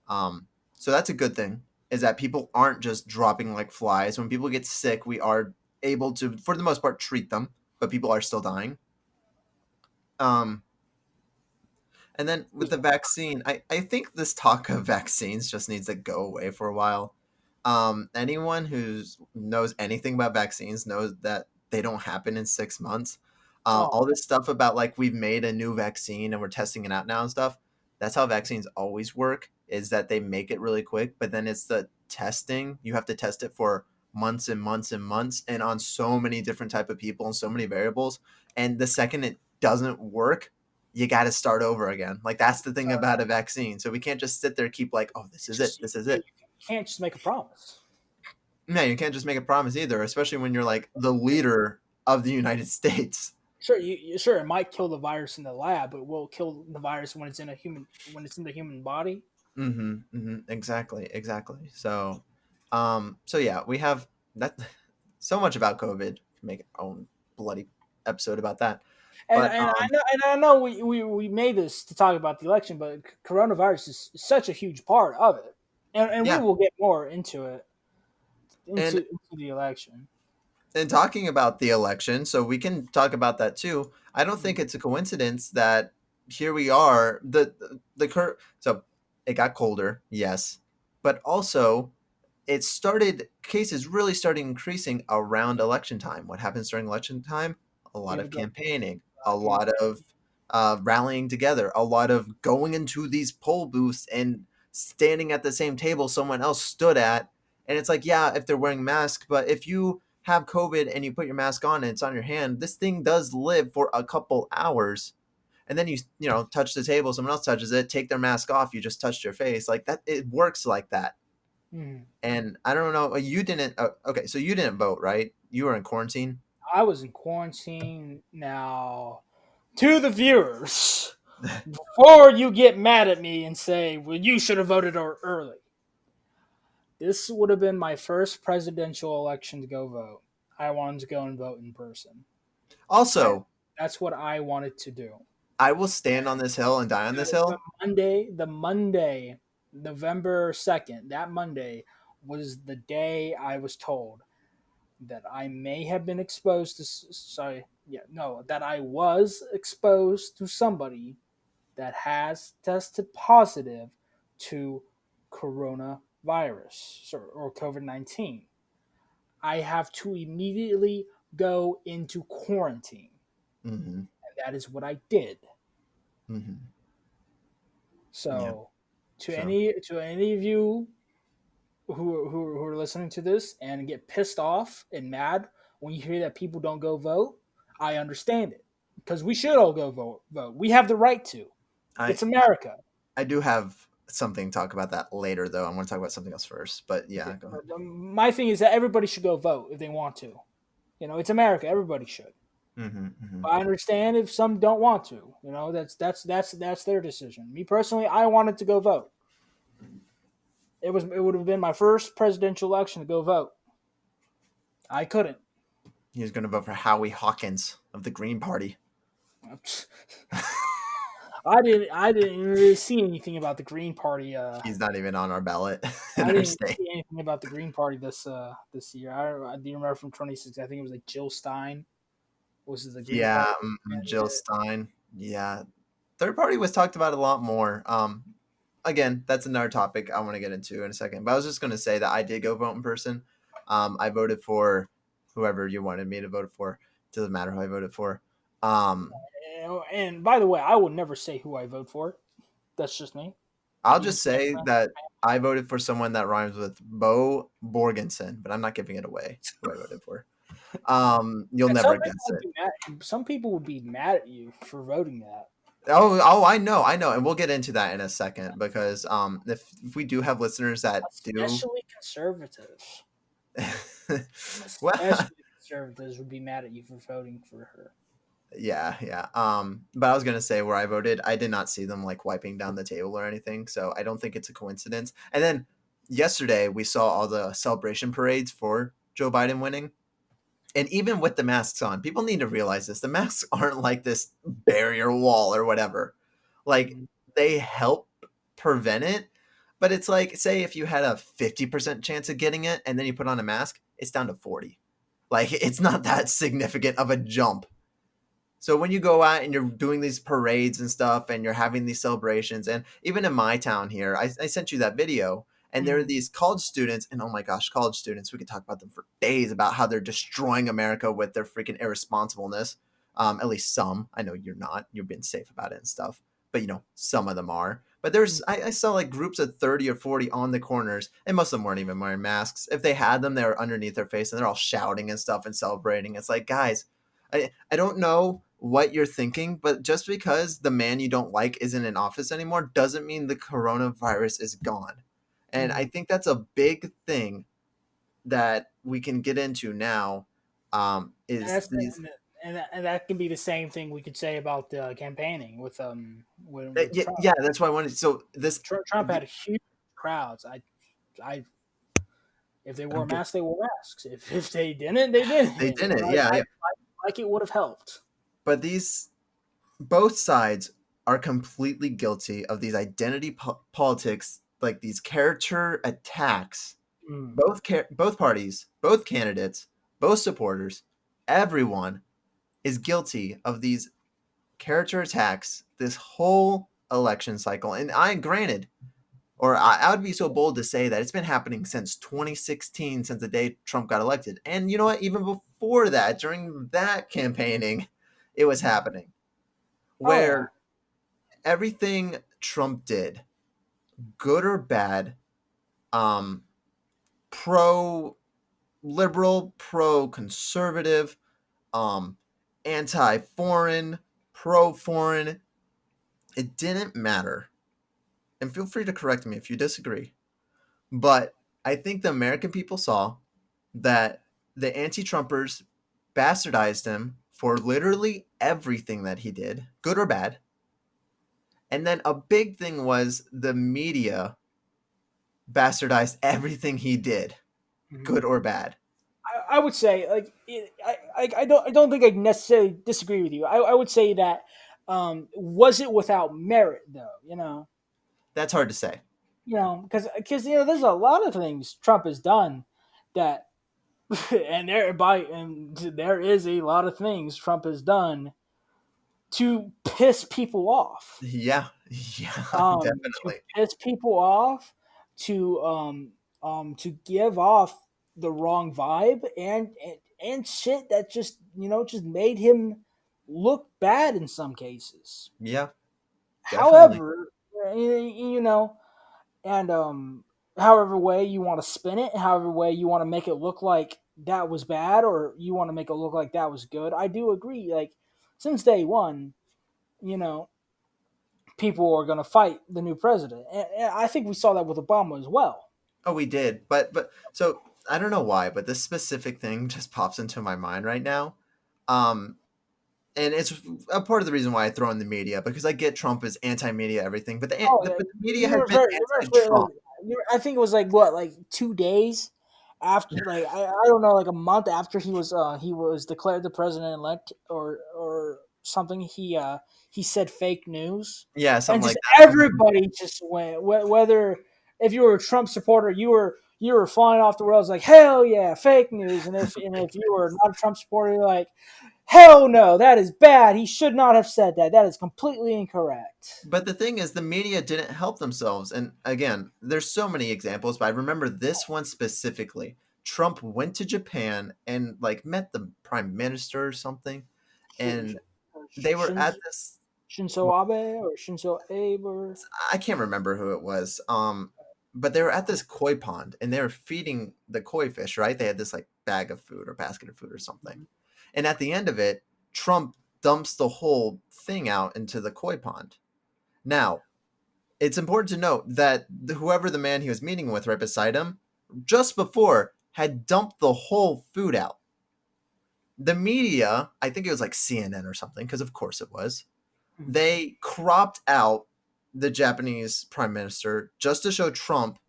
So that's a good thing. Is that people aren't just dropping like flies. When people get sick, we are able to, for the most part, treat them, but people are still dying. Um, And then with the vaccine, I think this talk of vaccines just needs to go away for a while. Anyone who knows anything about vaccines knows that they don't happen in 6 months. Oh, All this stuff about like we've made a new vaccine and we're testing it out now and stuff. That's how vaccines always work. Is that they make it really quick, but then it's the testing. You have to test it for months and months and months, and on so many different type of people and so many variables. And the second it doesn't work, you got to start over again. Like that's the thing about a vaccine. So we can't just sit there keep like, oh, this it's is it, just this is you it. can't just make a promise. No, you can't just make a promise either, especially when you're like the leader of the United States. Sure, sure it might kill the virus in the lab, but will kill the virus when it's in a human when it's in the human body. Exactly, exactly. So yeah, we have that so much about COVID. Make our own bloody episode about that. And But and I know we made this to talk about the election, but coronavirus is such a huge part of it, and we yeah, will get more into it and into the election. and talking about the election, so we can talk about that too. I don't think it's a coincidence that here we are. The current, so it got colder, yes, but also it started cases really started increasing around election time. What happens during election time? A lot People of go campaigning, a people lot of rallying together, a lot of going into these poll booths and standing at the same table someone else stood at. And it's like, yeah, if they're wearing masks, but if you have COVID and you put your mask on and it's on your hand, this thing does live for a couple hours. And then you touch the table, someone else touches it, take their mask off, you just touched your face. Like that, it works like that. Mhm. And I don't know, you didn't. Okay, so you didn't vote, right? You were in quarantine. I was in quarantine now. To the viewers, before you get mad at me and say, "Well, you should have voted early," this would have been my first presidential election to go vote. I wanted to go and vote in person. That Also, that's what I wanted to do. I will stand on this hill and die on this The hill. Monday, November 2nd, that Monday was the day I was told that I may have been exposed to. Sorry, yeah, no, that I was exposed to somebody that has tested positive to coronavirus or COVID 19. I have to immediately go into quarantine. Hmm. And that is what I did. Hmm. Yeah. So, So to any of you who are listening to this and get pissed off and mad when you hear that people don't go vote, I understand it because we should all go vote. We have the right to. I It's America. I do have something to talk about that later, though. I want to talk about something else first. But Okay, yeah, go ahead. but my thing is that everybody should go vote if they want to. It's America. Everybody should. Hmm. Hmm. But I understand if some don't want to. That's their decision. Me personally, I wanted to go vote. It would have been my first presidential election to go vote. I couldn't. He's going to vote for Howie Hawkins of the Green Party. I didn't really see anything about the Green Party. He's not even on our ballot in I our didn't state. see anything about the Green Party this year. I do remember from 2016. I think it was like Jill Stein was the Green Yeah, Party Jill candidate. Stein. Yeah, third party was talked about a lot more. Again, that's another topic I want to get into in a second. But I was just going to say that I did go vote in person. I voted for whoever you wanted me to vote for. Doesn't matter who I voted for. Um, And by the way, I would never say who I vote for. That's just me. I'll being just spent say for. that I voted for someone that rhymes with Bo Borgensen, but I'm not giving it away who I voted for. You'll And never guess it. some people would be mad at you for voting that, I know, and we'll get into that in a second because if we do have listeners that do, especially conservatives. well, Especially conservatives would be mad at you for voting for her. yeah, yeah. But I was gonna say where I voted, I did not see them like wiping down the table or anything, so I don't think it's a coincidence. And then yesterday we saw all the celebration parades for Joe Biden winning. And even with the masks on, people need to realize this. The masks aren't like this barrier wall or whatever. Like Mhm. they help prevent it, but it's like say if you had a 50% chance of getting it and then you put on a mask, it's down to 40. Like it's not that significant of a jump. So when you go out and you're doing these parades and stuff and you're having these celebrations, and even in my town here, I sent you that video, and there are Mhm. these college students, and oh my gosh, college students, we could talk about them for days about how they're destroying America with their freaking irresponsibleness. At least some. I know you're not. You're being safe about it and stuff. But some of them are. But Mhm. I saw like groups of 30 or 40 on the corners, and most of them weren't even wearing masks. If they had them, they were underneath their face and they're all shouting and stuff and celebrating. It's like, guys, I don't know what you're thinking, but just because the man you don't like isn't in office anymore doesn't mean the coronavirus is gone. And I Mhm. think that's a big thing that we can get into now. And Is that's these and that can be the same thing we could say about campaigning with with yeah, Trump. yeah, that's why I wanted. So this Trump had huge crowds. I if they wore I'm masks, they wore masks. If they didn't, they they didn't. didn't, But yeah, yeah. like it would have helped. But these both sides are completely guilty of these identity politics, like these character attacks. Mm. Both parties, both candidates, both supporters, everyone is guilty of these character attacks this whole election cycle. And I would be so bold to say that it's been happening since 2016, since the day Trump got elected. And you know what? Even before that, during that campaigning, it was happening. Oh yeah. Where everything Trump did, good or bad, um, pro liberal, pro conservative, um, anti foreign, pro foreign, it didn't matter. And feel free to correct me if you disagree. But I think the American people saw that the anti Trumpers bastardized him for literally everything that he did, good or bad. And then a big thing was the media bastardized everything he did, Mhm. good or bad. I would say I don't think I necessarily disagree with you. I would say that was it without merit though, That's hard to say. because there's a lot of things Trump has done that and there is a lot of things Trump has done to piss people off. Yeah, yeah, To definitely. piss people off, to give off the wrong vibe and shit that just made him look bad in some cases. Yeah, definitely. However, you know, and however way you want to spin it, however way you want to make it look like that was bad, or you want to make it look like that was good, I do agree. Like since day one, you know, people are going to fight the new president, and I think we saw that with Obama as well. Oh, we did. But so I don't know why, but this specific thing just pops into my mind right now. Um and it's a part of the reason why I throw in the media because I get Trump is anti-media everything, but Oh yeah, but the media you has were been very anti-Trump. I think it was like what, like 2 days after, like I don't know, like a month after he was declared the president elect, or something. He said fake news, Yeah, and something just like that. Mhm. everybody just went, whether if you were a Trump supporter, you were flying off the rails like hell yeah, fake news, and if you were not a Trump supporter, you're like hell no, that is bad. He should not have said that. That is completely incorrect. But the thing is, the media didn't help themselves. And again, there's so many examples, but I remember this one specifically. Trump went to Japan and like met the prime minister or something, and they were Shinzo, at this. Shinzo Abe or Shinzo Abe or I can't remember who it was. But they were at this koi pond and they were feeding the koi fish, right? They had this like bag of food or basket of food or something. And at the end of it, Trump dumps the whole thing out into the koi pond. Now, it's important to note that whoever the man he was meeting with right beside him, just before, had dumped the whole food out. The media, I think it was like CNN or something, because of course it was, Mhm. they cropped out the Japanese prime minister just to show Trump,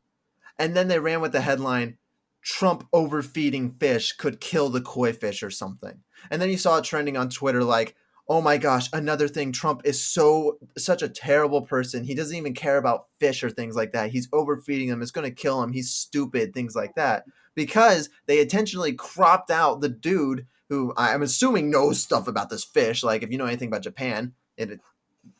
and then they ran with the headline, Trump overfeeding fish could kill the koi fish or something. And then you saw it trending on Twitter like, oh my gosh, another thing, Trump is such a terrible person. He doesn't even care about fish or things like that. He's overfeeding them. It's going to kill him. He's stupid, things like that. Because they intentionally cropped out the dude who I'm assuming knows stuff about this fish. Like if you know anything about Japan,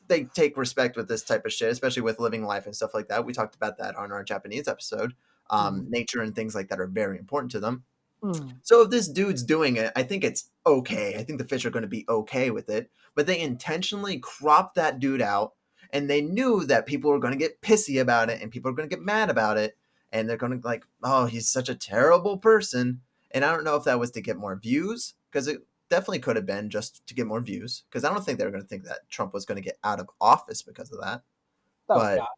they take respect with this type of shit, especially with living life and stuff like that. We talked about that on our Japanese episode. Mhm. Nature and things like that are very important to them. Mhm. So if this dude's doing it, I think it's okay. I think the fish are going to be okay with it. But they intentionally cropped that dude out, and they knew that people were going to get pissy about it, and people are going to get mad about it, and they're going to like, oh, he's such a terrible person. And I don't know if that was to get more views, because it definitely could have been just to get more views, because I don't think they were going to think that Trump was going to get out of office because of that. Oh But God.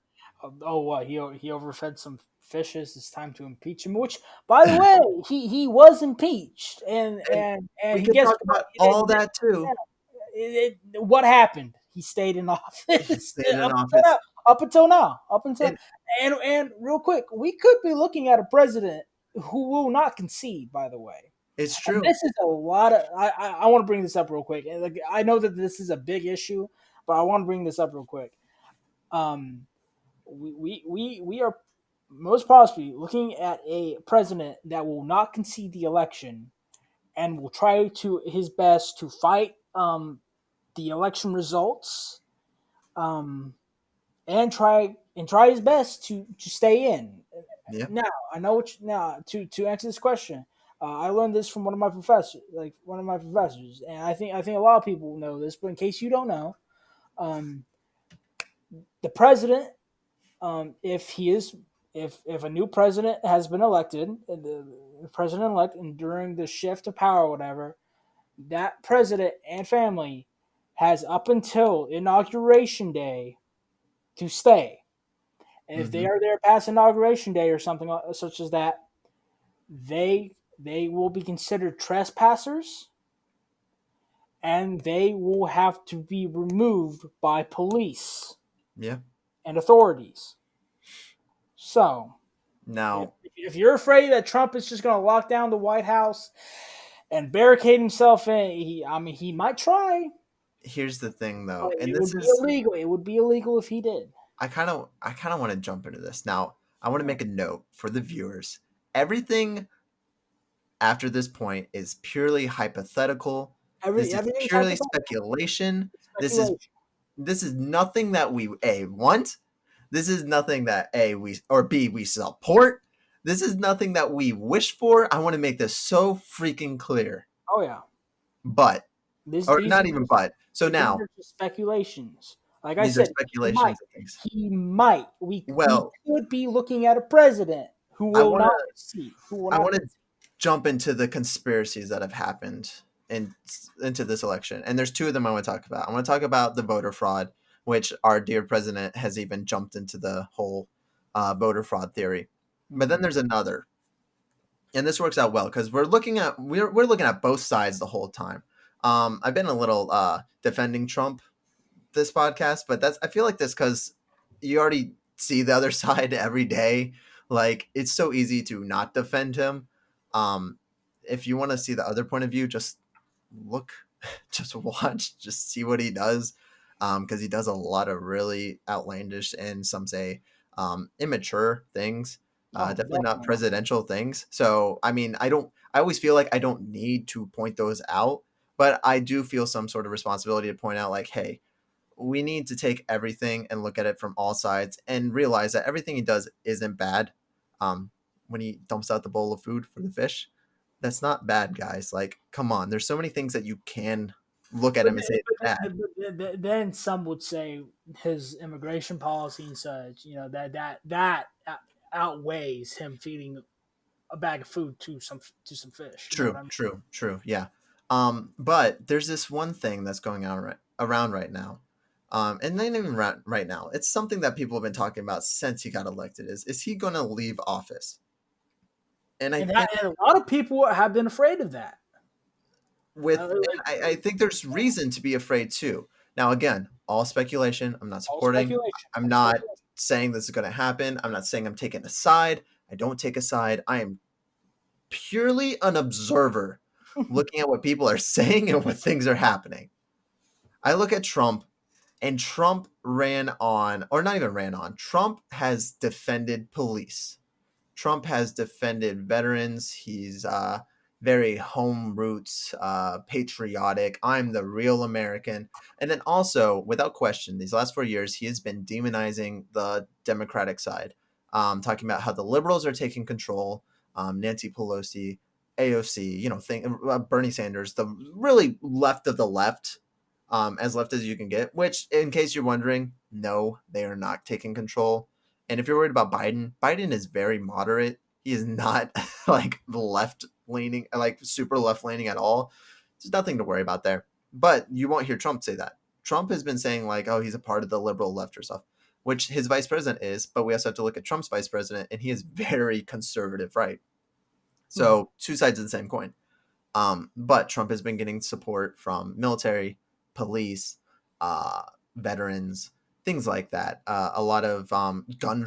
Oh, what he overfed some fishes. It's time to impeach him. Which, by the way, he was impeached, and and we he could guess talk what? about all that too. What happened? He stayed in He office stayed in up until office, now. Up until now. Up until and and real quick, we could be looking at a president who will not concede. By the way, it's and true. this is a lot of. I want to bring this up real quick. And like I know that this is a big issue, but I want to bring this up real quick. Um, we are most possibly looking at a president that will not concede the election and will try to his best to fight the election results, um, and try his best to stay in. Yeah, Now I know what now to answer this question. I learned this from one of my professors, and I think a lot of people know this, but in case you don't know, um, the president, if he is, if a new president has been elected, the president elect, and during the shift of power, or whatever, that president and family has up until inauguration day to stay. And if they hmm are there past inauguration day or something such as that, they will be considered trespassers and they will have to be removed by police yeah. and authorities. So, if, Now, if you're afraid that Trump is just going to lock down the White House and barricade himself in, he might try, here's the thing, but though, and it this would be is illegal. It would be illegal if he did. I kind of want to jump into this now. I want to make a note for the viewers. Everything after this point is purely hypothetical. This is Everything's purely hypothetical. speculation. It's This is speculation. this is nothing that we a want. This is nothing that a we or b we support. This is nothing that we wish for. I want to make this so freaking clear. Oh yeah. But This or these are not even just but. So these now are just speculations. Like I these are said, he might. speculations and things. He might. We Well, could be looking at a president who I will want not to concede. Who will I not want to concede. jump into the conspiracies that have happened in into this election. And there's two of them I want to talk about. I want to talk about the voter fraud, which our dear president has even jumped into the whole voter fraud theory. But then Mhm. there's another, and this works out well because we're looking at both sides the whole time. I've been a little defending Trump this podcast, but that's I feel like this because you already see the other side every day. Like it's so easy to not defend him. Um, if you want to see the other point of view, just look, just watch, just see what he does. Because he does a lot of really outlandish and some say immature things. Oh, Definitely not definitely. presidential things. So I mean, I don't. I always feel like I don't need to point those out, but I do feel some sort of responsibility to point out, like, hey, we need to take everything and look at it from all sides and realize that everything he does isn't bad. Um, when he dumps out the bowl of food for the fish, that's not bad, guys. Like, come on, there's so many things that you can look at But him and say it's bad. then some would say his immigration policy and such, that outweighs him feeding a bag of food to some fish. You know what True, I mean? true, true. Yeah. But there's this one thing that's going on around right now. And not even right now. It's something that people have been talking about since he got elected. Is he going to leave office? And I think And a lot of people have been afraid of that. with Like I think there's reason to be afraid too. Now again, all speculation. I'm not all supporting. speculation, I'm all not speculation. saying this is going to happen. I'm not saying I'm taking a side. I don't take a side. I am purely an observer looking at what people are saying and what things are happening. I look at Trump, and Trump ran on, or not even ran on, Trump has defended police. Trump has defended veterans. He's very home roots, patriotic. I'm the real American. And then also, without question, these last 4 years, he has been demonizing the Democratic side, talking about how the liberals are taking control. Nancy Pelosi, AOC, Bernie Sanders, the really left of the left, as left as you can get. Which, in case you're wondering, no, they are not taking control. And if you're worried about Biden, Biden is very moderate. He is not like left leaning, like super left leaning at all. There's nothing to worry about there. But you won't hear Trump say that. Trump has been saying like, oh, he's a part of the liberal left or stuff, which his vice president is. But we also have to look at Trump's vice president, and he is very conservative right. Mhm. So two sides of the same coin. But Trump has been getting support from military, police, uh, veterans, things like that. A lot of gun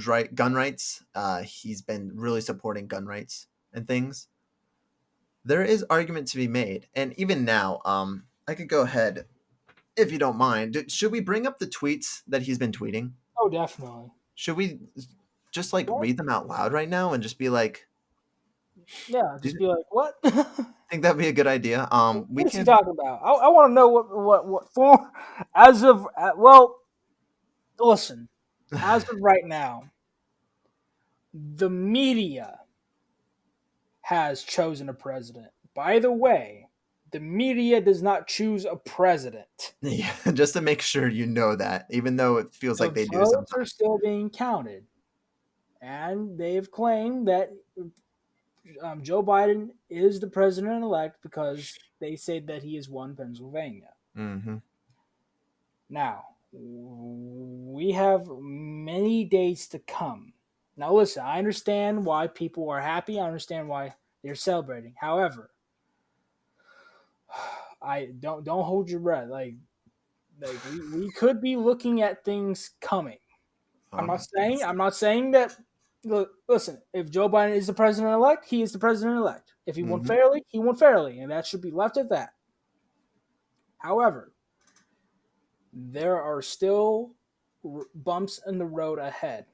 rights. He's been really supporting gun rights and things. There is argument to be made, and even now, I could go ahead if you don't mind. Should we bring up the tweets that he's been tweeting? Oh, definitely. Should we just like What? read them out loud right now and just be like, Yeah, do you just be like, what? think that'd be a good idea? We What is he can. talking about? I want to know what form. As of well, listen. As of right now, the media has chosen a president. By the way, the media does not choose a president. Yeah, just to make sure you know that, even though it feels The like they do votes are sometimes. still being counted, and they've claimed that Joe Biden is the president elect because they say that he has won Pennsylvania. Hmm. Now, we have many days to come. Now, listen, I understand why people are happy. I understand why they're celebrating. However, I don't hold your breath. We could be looking at things coming. Let's I'm see. not saying that. Look, listen. If Joe Biden is the president elect, he is the president elect. If he won Hmm. fairly, he won fairly, and that should be left at that. However, there are still bumps in the road ahead.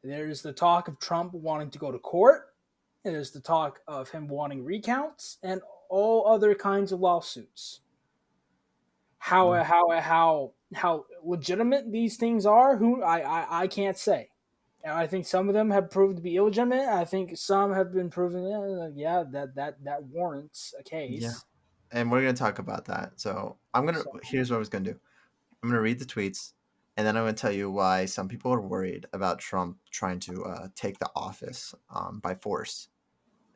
There's the talk of Trump wanting to go to court. There's the talk of him wanting recounts and all other kinds of lawsuits. How legitimate these things are, who I can't say. And I think some of them have proved to be illegitimate. I think some have been proven, yeah, that warrants a Yeah, case. and we're gonna talk about that. So I'm gonna. So, Here's what I was gonna do. I'm gonna read the tweets, and then I'm gonna tell you why some people are worried about Trump trying to take the office by force.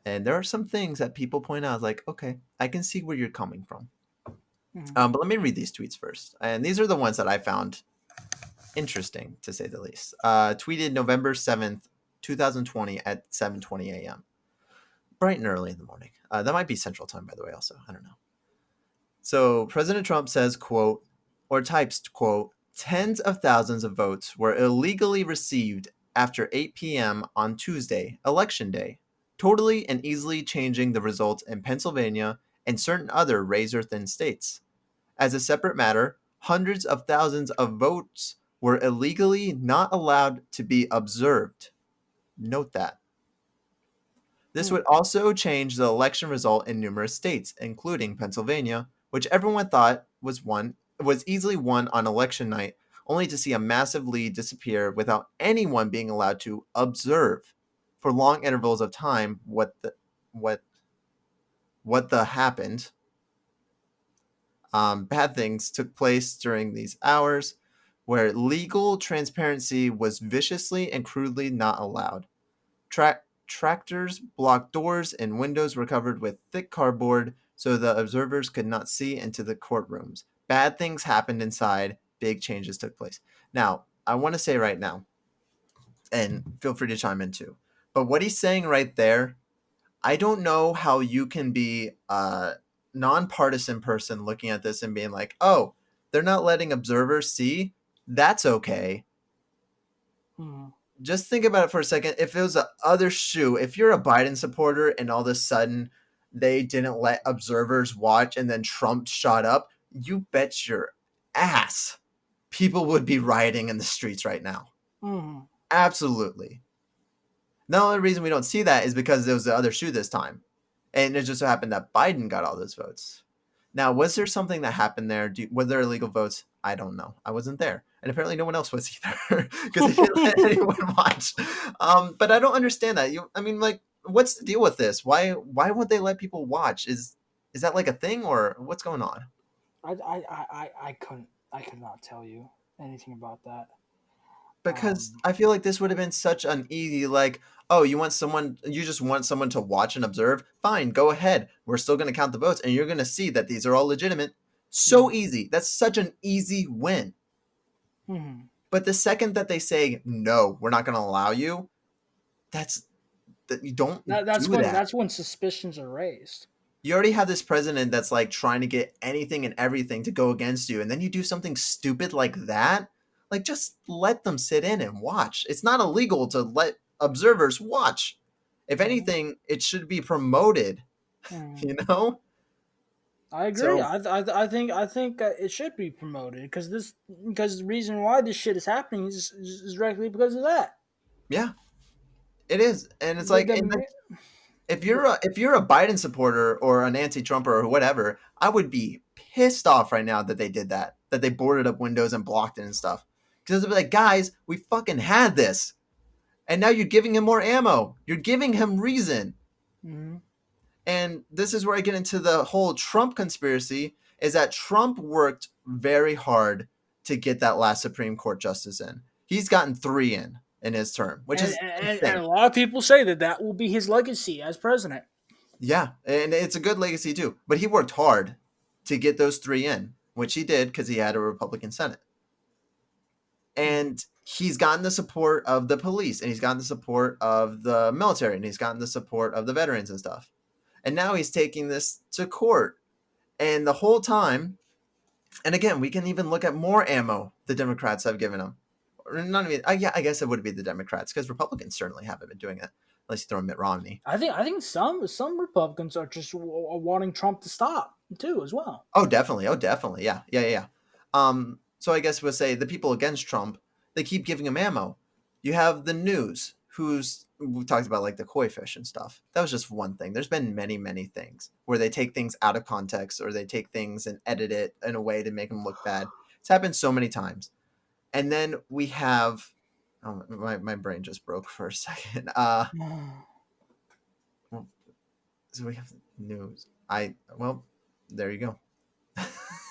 And there are some things that people point out, like, okay, I can see where you're coming from. mhm. But let me read these tweets first, and these are the ones that I found interesting to say the least. Tweeted November 7th, 2020 at 7:20 a.m. Bright and early in the morning. That might be Central Time, by the way. Also, I don't know. So President Trump says, quote, or types, quote, tens of thousands of votes were illegally received after 8 p.m. on Tuesday, Election Day, totally and easily changing the results in Pennsylvania and certain other razor thin states. As a separate matter, hundreds of thousands of votes were illegally not allowed to be observed. Note that. This would also change the election result in numerous states, including Pennsylvania, which everyone thought was easily won on election night, only to see a massive lead disappear without anyone being allowed to observe for long intervals of time what the happened. Bad things took place during these hours where legal transparency was viciously and crudely not allowed. Tractors blocked doors and windows were covered with thick cardboard so the observers could not see into the courtrooms. Bad things happened inside, big changes took place. Now, I want to say right now, and feel free to chime in too, but what he's saying right there, I don't know how you can be a nonpartisan person looking at this and being like, oh, they're not letting observers see. That's okay. Mm-hmm. Just think about it for a second. If it was the other shoe, if you're a Biden supporter and all of a sudden they didn't let observers watch and then Trump shot up, you bet your ass people would be rioting in the streets right now. Mm-hmm. Absolutely. The only reason we don't see that is because there was the other shoe this time. And it just so happened that Biden got all those votes. Now, was there something that happened there? Were there illegal votes? I don't know. I wasn't there. And apparently no one else was either because they didn't let anyone watch. But I don't understand that. I mean, like, what's the deal with this? Why won't they let people watch? Is that like a thing or what's going on? I could not tell you anything about that. Because I feel like this would have been such an easy, like, oh, you just want someone to watch and observe? Fine, go ahead. We're still going to count the votes and you're going to see that these are all legitimate. So easy. That's such an easy win. Mm-hmm. But the second that they say, no, we're not going to allow you, that's that you don't do that. That's when suspicions are raised. You already have this president that's like trying to get anything and everything to go against you, and then you do something stupid like that. Like, just let them sit in and watch. It's not illegal to let observers watch. If Mm-hmm. anything, it should be promoted. Mm-hmm. You know. I agree. So I think it should be promoted because the reason why this shit is happening is directly because of that. yeah, it is, and it's The, like, the, and then mi- if you're a Biden supporter or an anti-Trumper or whatever, I would be pissed off right now that they did that. That they boarded up windows and blocked it and stuff. Because it'd be like, guys, we fucking had this. And now you're giving him more ammo. You're giving him reason. Mhm. And this is where I get into the whole Trump conspiracy is that Trump worked very hard to get that last Supreme Court justice in. He's gotten 3 in his term, which is And insane. a lot of people say that will be his legacy as president. Yeah, and it's a good legacy too. But he worked hard to get those 3 in, which he did because he had a Republican Senate. Mhm. And he's gotten the support of the police, and he's gotten the support of the military, and he's gotten the support of the veterans and stuff. And now he's taking this to court. And the whole time, and again, we can even look at more ammo the Democrats have given him. Or not even, yeah, I guess it would be the Democrats because Republicans certainly haven't been doing it, unless you throw in Mitt Romney. I think some Republicans are just wanting Trump to stop too as well. Oh, definitely. Oh, definitely. Yeah, yeah, yeah. Yeah. So I guess we'll say the people against Trump, they keep giving him ammo. You have the news, who's we talked about like the koi fish and stuff. That was just one thing. There's been many, many things where they take things out of context or they take things and edit it in a way to make them look bad. It's happened so many times. And then we have, oh, my brain just broke for a second. Well, so we have news. Well, there you go.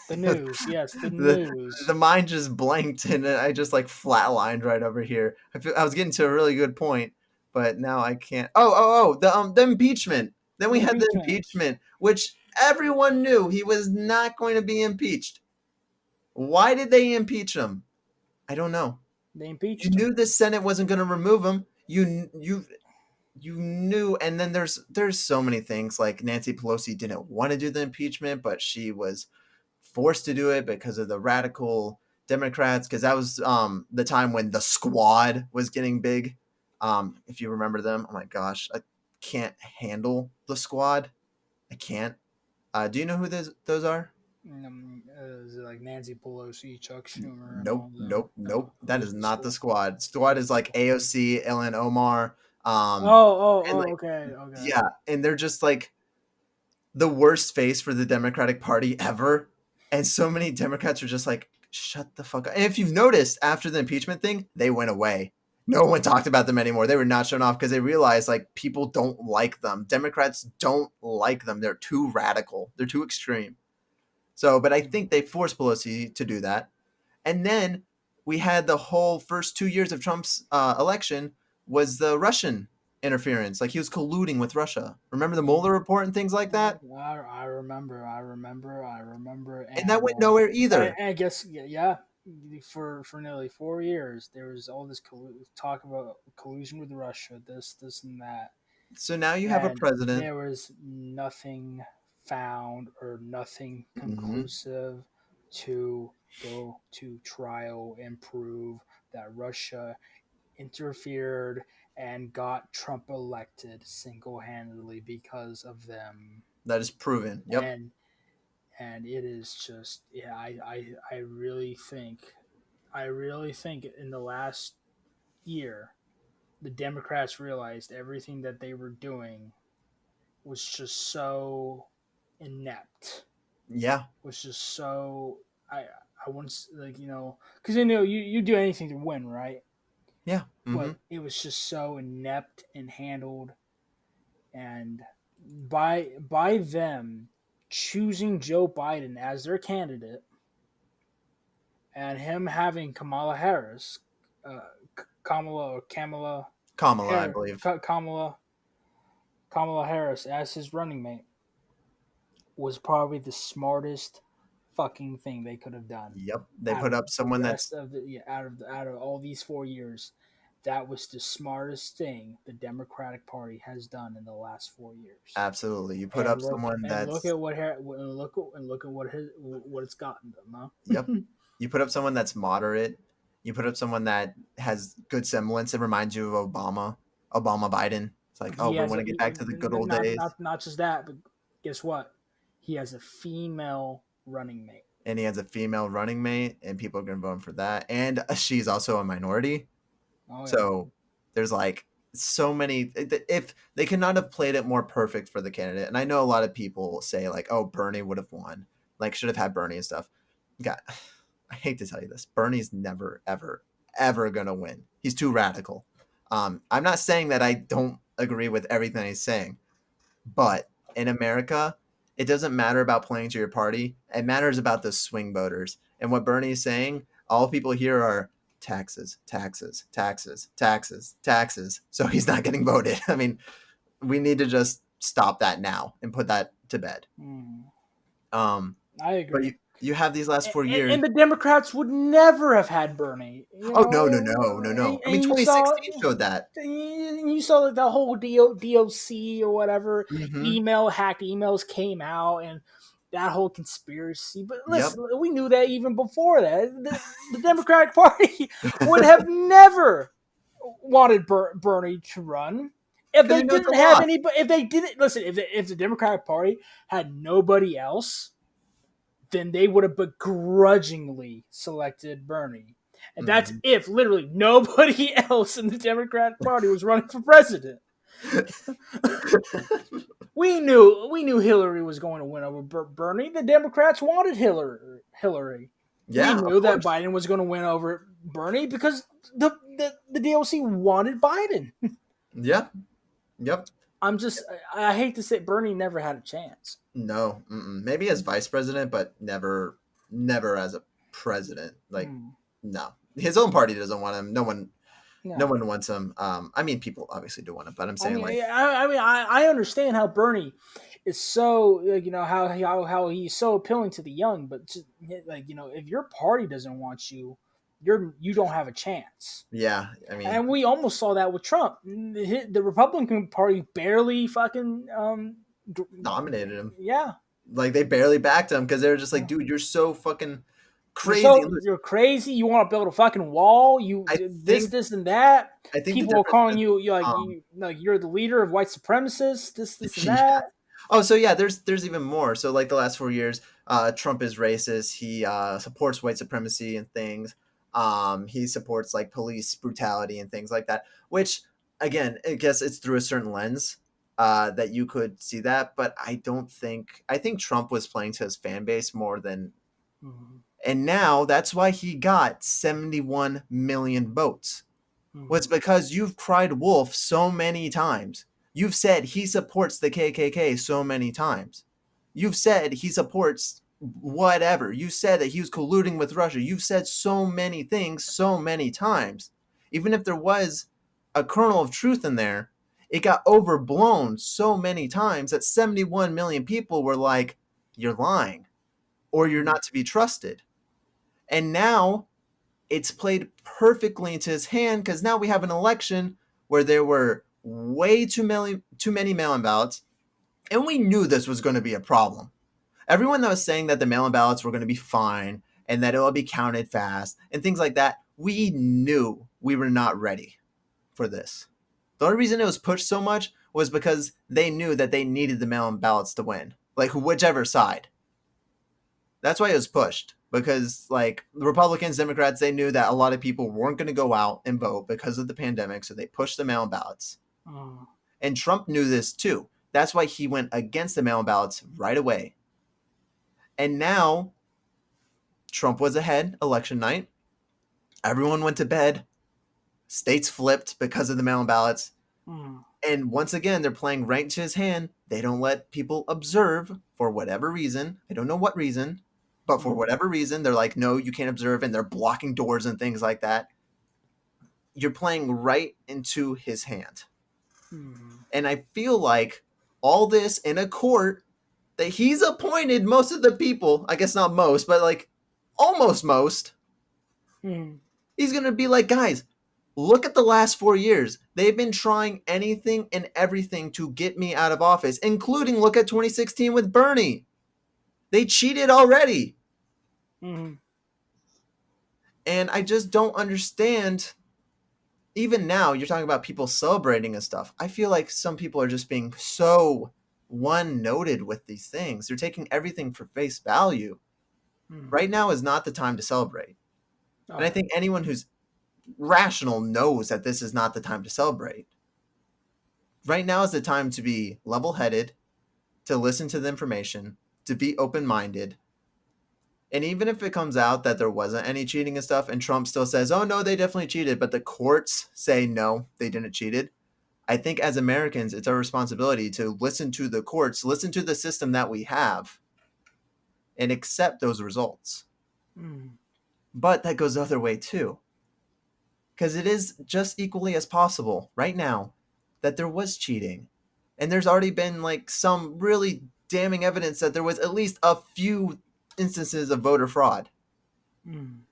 The news, yes, the the news. the mind just blanked and I just like flatlined right over here. I was getting to a really good point, but now I can't. The impeachment. Then we The had the impeachment. impeachment, which everyone knew he was not going to be impeached. Why did they impeach him? I don't know. They You impeached him. knew the Senate wasn't going to remove him. You knew, and then there's so many things like Nancy Pelosi didn't want to do the impeachment, but she was forced to do it because of the radical Democrats. Because that was the time when the Squad was getting big. If you remember them, oh my gosh, I can't handle the Squad. I can't. Do you know who those are? Is it like Nancy Pelosi, Chuck Schumer, and Nope, all them? nope, No, nope. That is who's the not the school? Squad. Squad is like AOC, Ellen Omar, and like Okay, okay. yeah, and they're just like the worst face for the Democratic Party ever. And so many Democrats are just like, shut the fuck up. And if you've noticed, after the impeachment thing, they went away. No one talked about them anymore. They were not shown off because they realized like people don't like them. Democrats don't like them. They're too radical. They're too extreme. So, but I think they forced Pelosi to do that. And then we had the whole first 2 years of Trump's election was the Russian interference. Like he was colluding with Russia. Remember the Mueller report and things like that? I remember, I remember, And that and went nowhere either. I guess yeah, for nearly 4 years there was all this talk about collusion with Russia, this and that, So now you have a and president. there was nothing found or nothing Hmm. conclusive to go to trial and prove that Russia interfered and got Trump elected single handedly because of them. That is proven. Yep. And it is just yeah, I really think in the last year the Democrats realized everything that they were doing was just so inept, Yeah. was just so I once like because you do anything to win, right? Yeah. Hmm. But it was just so inept and handled, and by them choosing Joe Biden as their candidate and him having Kamala Harris, uh, Kamala Kamala, I Harris, believe. Kamala Harris as his running mate was probably the smartest fucking thing they could have done Yep. They out put of up the someone rest that's of the yeah, out of all these 4 years. That was the smartest thing the Democratic Party has done in the last 4 years. absolutely. You put up And someone look that's at look at what it's gotten them, yep. huh? You put up someone that's moderate. You put up someone that has good semblance. It reminds you of Obama, Obama Biden. It's like, oh, He we has want to get back to the good old days. not just that, but guess what? He has a female running mate. And he has a female running mate, and people are going to vote for that. And she's also a minority. Oh yeah. So there's like so many. If they could not have played it more perfect for the candidate, and I know a lot of people say like, oh, Bernie would have won, like should have had Bernie and stuff. God, I hate to tell you this, Bernie's never, ever, ever gonna win. He's too radical. I'm not saying that I don't agree with everything he's saying, but in America, it doesn't matter about playing to your party. It matters about the swing voters. And what Bernie is saying, all people hear are taxes, taxes, taxes, taxes, taxes. So he's not getting voted. I mean, we need to just stop that now and put that to bed. Mm, Um, I but agree. you have these last 4 years. And the Democrats would never have had Bernie, Oh no, no, no, no, no. I mean, and you saw 2016 showed that. you saw like the whole DOC or whatever Hmm. hacked emails came out and that whole conspiracy. But Yep. listen, we knew that even before that. The Democratic Party would have never wanted Bernie to run if Because they he knows didn't a have lot. any. If they didn't listen, if the Democratic Party had nobody else, then they would have begrudgingly selected Bernie. And that's Hmm. if literally nobody else in the Democratic Party was running for president. We knew Hillary was going to win over Bernie. The Democrats wanted Hillary. We Yeah, of knew that course. Biden was going to win over Bernie because the DOC wanted Biden. Yep. Yep. I hate to say Bernie never had a chance. No, maybe as vice president, but never, never as a president. Like, Hmm. no, his own party doesn't want him. No No. one wants him. I mean, people obviously do want him, but I'm saying like, I understand how Bernie is so how he's so appealing to the young, but just, like if your party doesn't want you, you don't have a chance. yeah, I mean, And we almost saw that with Trump. The Republican Party barely fucking nominated him. yeah. Like they barely backed him because they were just like, dude, you're so fucking crazy. So And you're crazy. You want to build a fucking wall. You I this and that. think the People are difference calling is, you um, you're the leader of white supremacists. This and that. oh, so yeah, there's even more. So like the last 4 years, Trump is racist. He supports white supremacy and things. He supports like police brutality and things like that. Which again, I guess it's through a certain lens that you could see that. But I don't think I think Trump was playing to his fan base more than, Mhm. and now that's why he got 71 million votes was Mhm. because you've cried wolf so many times. You've said he supports the KKK so many times. You've said he supports whatever. You said that he was colluding with Russia. You've said so many things so many times. Even if there was a kernel of truth in there, it got overblown so many times that 71 million people were like, you're lying or you're Mm-hmm. not to be trusted. And now it's played perfectly into his hand because now we have an election where there were way too many mail-in ballots, and we knew this was going to be a problem. Everyone that was saying that the mail-in ballots were going to be fine and that it will be counted fast and things like that, we knew we were not ready for this. The only reason it was pushed so much was because they knew that they needed the mail-in ballots to win, like whichever side. That's why it was pushed, because like the Republicans, Democrats, they knew that a lot of people weren't going to go out and vote because of the pandemic, so they pushed the mail-in ballots. Mm-hmm. And Trump knew this too. That's why he went against the mail-in ballots right away. And now Trump was ahead election night. Everyone went to bed. States flipped because of the mail-in ballots. Mm-hmm. And once again, they're playing right to his hand. They don't let people observe for whatever reason. I don't know what reason, but for whatever reason, they're like, no, you can't observe, and they're blocking doors and things like that. You're playing right into his hand. Mm-hmm. And I feel like all this in a court that he's appointed most of the people, I guess not most, but like almost most, Mm-hmm. he's going to be like, guys, look at the last 4 years. They've been trying anything and everything to get me out of office, including look at 2016 with Bernie. They cheated already. Mm-hmm. And I just don't understand. Even now, you're talking about people celebrating and stuff. I feel like some people are just being so one noted with these things. They're taking everything for face value. Mm-hmm. Right now is not the time to celebrate. Oh And I yeah. think anyone who's rational knows that this is not the time to celebrate. Right now is the time to be level headed, to listen to the information, to be open minded. And even if it comes out that there wasn't any cheating and stuff, and Trump still says, oh no, they definitely cheated, but the courts say no, they didn't cheated. I think as Americans, it's our responsibility to listen to the courts, listen to the system that we have, and accept those results. Mm-hmm. But that goes the other way too, because it is just equally as possible right now that there was cheating. And there's already been like some really damning evidence that there was at least a few instances of voter fraud. Mm-hmm.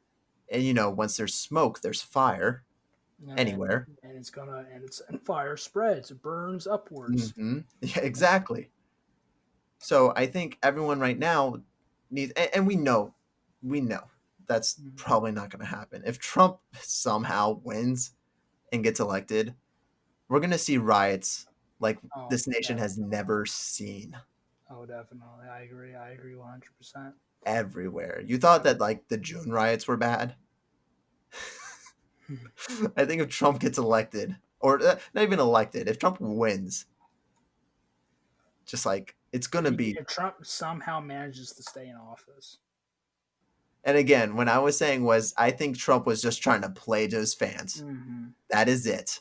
And once there's smoke, there's fire anywhere. And it's gonna and fire spreads, it burns upwards. Yeah, exactly. So I think everyone right now needs, and we know that's Mm-hmm. probably not going to happen. If Trump somehow wins and gets elected, we're going to see riots like Oh, this nation has definitely. never seen Oh, definitely. I agree. I agree 100%. everywhere. You thought that like the June riots were bad? I think if Trump gets elected, or not even elected, if Trump wins, just like it's going to be. If Trump somehow manages to stay in office. And again, when I was saying was, I think Trump was just trying to play to his fans. Mm-hmm. That is it.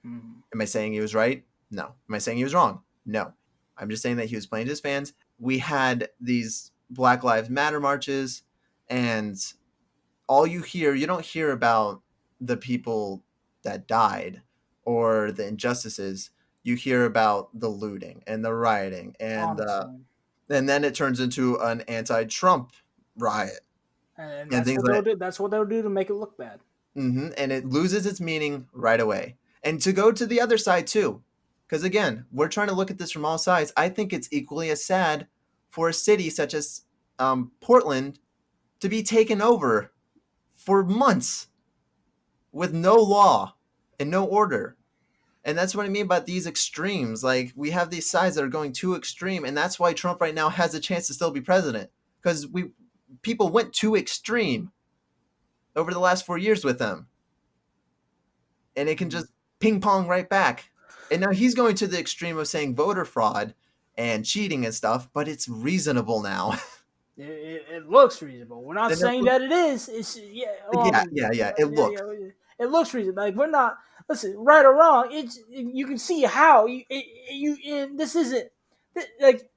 Mm-hmm. Am I saying he was right? No. Am I saying he was wrong? No. I'm just saying that he was playing to his fans. We had these Black Lives Matter marches, and all you don't hear about the people that died or the injustices. You hear about the looting and the rioting, Honestly. and then it turns into an anti-Trump riot And and that's things what like. they'll do. That's what they'll do to make it look bad. And it loses its meaning right away. And to go to the other side too, because again, we're trying to look at this from all sides. I think it's equally as sad for a city such as Portland to be taken over for months with no law and no order. And that's what I mean by these extremes. Like we have these sides that are going too extreme, and that's why Trump right now has a chance to still be president because we people went too extreme over the last 4 years with him. And it can Mm-hmm. just ping pong right back. And now he's going to the extreme of saying voter fraud and cheating and stuff, but it's reasonable now. It looks reasonable. We're not And saying that it is. It's yeah. yeah, yeah, yeah. It Yeah, looks. yeah. It looks reasonable. Like we're not. Listen, right or wrong. It's you can see how you and this isn't like.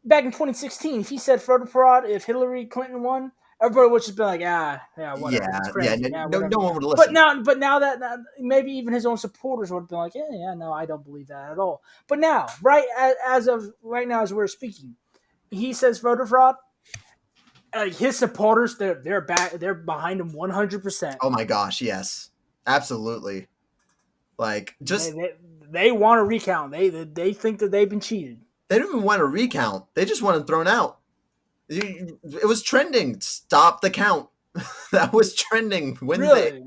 back in 2016, if he said voter fraud, if Hillary Clinton won, everybody would just be like, yeah, whatever, Yeah, he's yeah. crazy, yeah, No, no whatever. one would But listen. now that maybe even his own supporters would have been like, yeah, no, I don't believe that at all. But now, right as of right now, as we're speaking, he says voter fraud. His supporters, they're back, they're behind him 100%. Oh my gosh, yes, absolutely. Like, They just they, they want to recount. They think that they've been cheated. they didn't even want a recount. They just want him thrown out. It was trending. Stop the count. That was trending Wednesday. Really,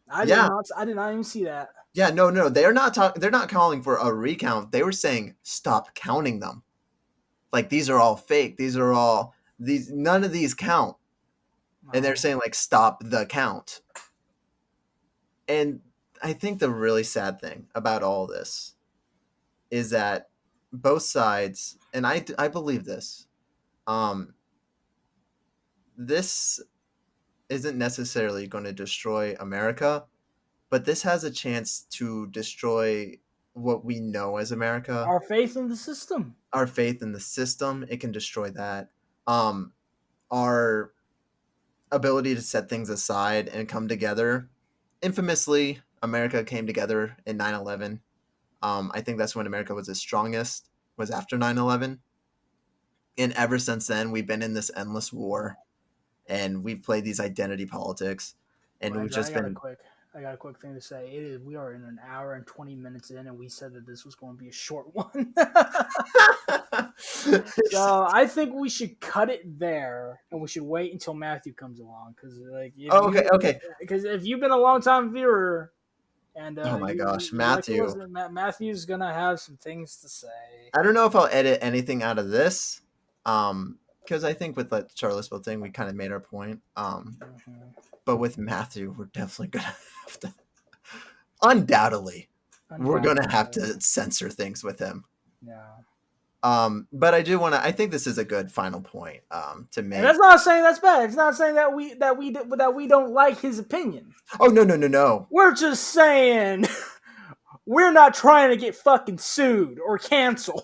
I did Yeah, not. I did not even see that. yeah. No, no. They're not talking. They're not calling for a recount. They were saying stop counting them. Like these are all fake. These are all these. None of these count. And they're No. saying like stop the count. And I think the really sad thing about all this is that both sides, and I believe this, um, this isn't necessarily going to destroy America, but this has a chance to destroy what we know as America, Our faith in the system. our faith in the system. It can destroy that. Um, our ability to set things aside and come together. Infamously, America came together in 9/11. I think that's when America was its strongest, was after 9/11. And ever since then, we've been in this endless war and we've played these identity politics and Well, we've Andrew, just been. I got a quick thing to say. It is. We are in an hour and 20 minutes in, and we said that this was going to be a short one. So I think we should cut it there, and we should wait until Matthew comes along. Because Oh, okay, okay. because if you've been a long time viewer, and Oh my gosh, you like to Matthew. listen, Matthew's gonna have some things to say. I don't know if I'll edit anything out of this. Because I think with the Charlottesville thing, we kind of made our point. Mm-hmm. But with Matthew, we're definitely gonna have to. Undoubtedly, we're gonna have Undoubtedly, to censor things with him. yeah. But I do want to. I think this is a good final point. To And that's make. not saying that's bad. It's not saying that we don't like his opinion. Oh no no no no. We're just saying we're not trying to get fucking sued or canceled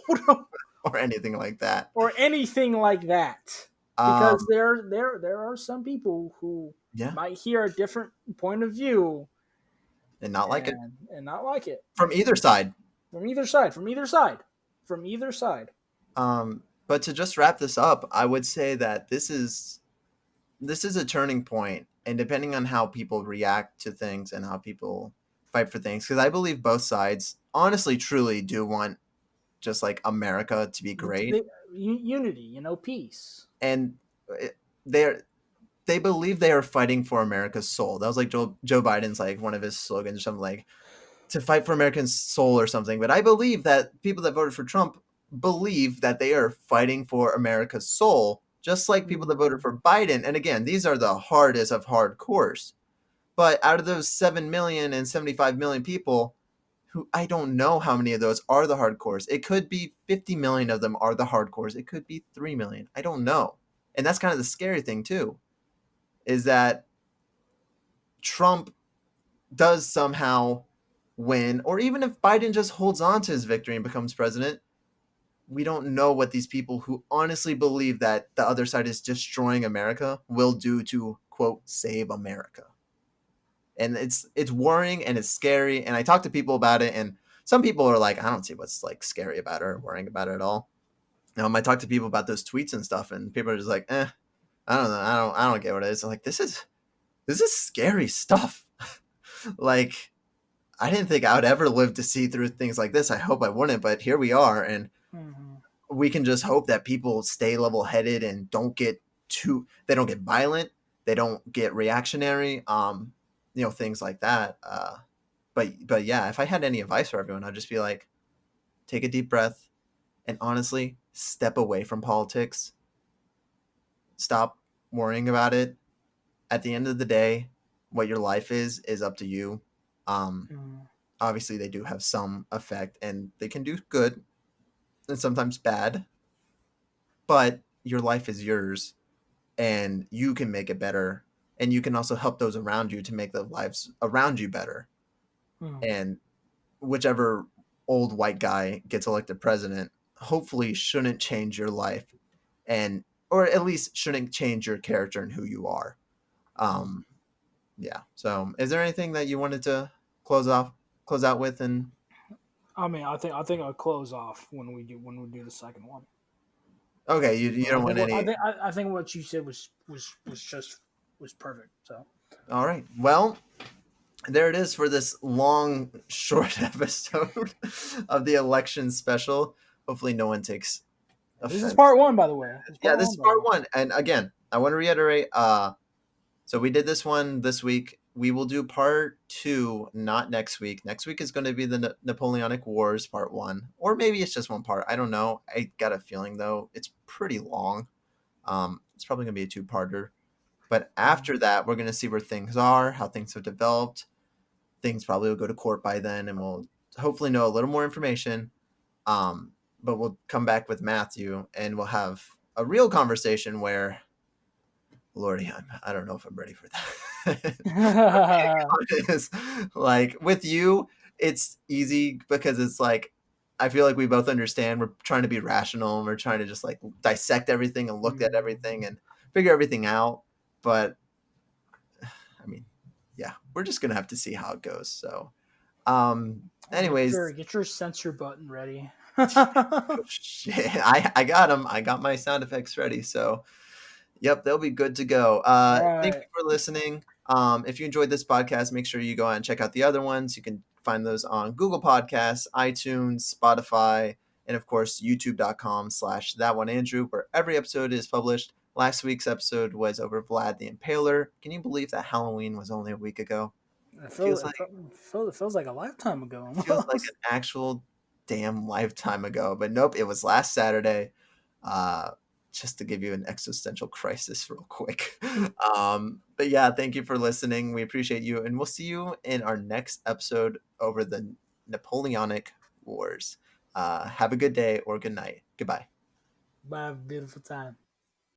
Or anything like that. or anything like that. Because Um, there are some people who yeah, might hear a different point of view and not like it and not like it. from either side. From either side, from either side, from either side. But to just wrap this up, I would say that this is a turning point, and depending on how people react to things and how people fight for things, because I believe both sides honestly, truly do want just like America to be great, Unity, peace. and they're they believe they are fighting for America's soul. That was like Joe Biden's like one of his slogans or something like to fight for American soul or something. But I believe that people that voted for Trump believe that they are fighting for America's soul, just like people that voted Mm, for Biden. And again, these are the hardest of hardcores. But out of those 7 million and 75 million people, who I don't know how many of those are the hardcores. It could be 50 million of them are the hardcores. It could be 3 million. I don't know. And that's kind of the scary thing, too, is that Trump does somehow win, or even if Biden just holds on to his victory and becomes president, we don't know what these people who honestly believe that the other side is destroying America will do to quote save America. And it's worrying and it's scary. And I talk to people about it, and some people are like, I don't see what's like scary about it or worrying about it at all. I talk to people about those tweets and stuff, and people are just like, I don't know, I don't get what it is. I'm like, this is scary stuff. Like, I didn't think I would ever live to see through things like this. I hope I wouldn't, but here we are, and mhm, we can just hope that people stay level-headed and they don't get violent, they don't get reactionary, things like that. But yeah, if I had any advice for everyone, I'd just be like, take a deep breath and honestly step away from politics. Stop worrying about it. At the end of the day, what your life is up to you. Um, mhm, Obviously they do have some effect and they can do good and sometimes bad, but your life is yours and you can make it better, and you can also help those around you to make the lives around you better. mhm. And whichever old white guy gets elected president, hopefully shouldn't change your life, and or at least shouldn't change your character and who you are. Mm. Um, yeah. So, is there anything that you wanted to close off, close out with? And I mean, I think I'll close off when we do the second one. okay, you But don't want any. I think what you said was just was perfect. So All right. Well, there it is for this long, short episode of the election special. Hopefully, no one takes this is offense. part one, by the way. This is Yeah, part this one, is by the part way. one. And again, I want to reiterate. So we did this one this week. We will do part two, not next week. Next week is going to be the Napoleonic Wars, part one, or maybe it's just one part. I don't know. I got a feeling though it's pretty long. It's probably going to be a two-parter. But Mm. after that, we're going to see where things are, how things have developed. Things probably will go to court by then, and we'll hopefully know a little more information. But we'll come back with Matthew, and we'll have a real conversation where, Lordy, I don't know if I'm ready for that. Honest. Like with you, it's easy because it's like I feel like we both understand. We're trying to be rational, and we're trying to just like dissect everything and look at Mm. everything and figure everything out. But I mean, yeah, we're just gonna have to see how it goes. So, anyways, Get your censor button ready. oh, shit, I got them. I got my sound effects ready. So, yep, they'll be good to go. All Thank right. you for listening. If you enjoyed this podcast, make sure you go out and check out the other ones. You can find those on Google Podcasts, iTunes, Spotify, and of course, youtube.com/that one Andrew, where every episode is published. Last week's episode was over Vlad the Impaler. Can you believe that Halloween was only a week ago? Feels like It feels like a lifetime ago feels like almost. an actual damn lifetime ago. But nope, it was last Saturday. Uh, just to give you an existential crisis real quick. But yeah, thank you for listening. We appreciate you, and we'll see you in our next episode over the Napoleonic Wars. Have a good day or good night. Goodbye. Bye, beautiful time.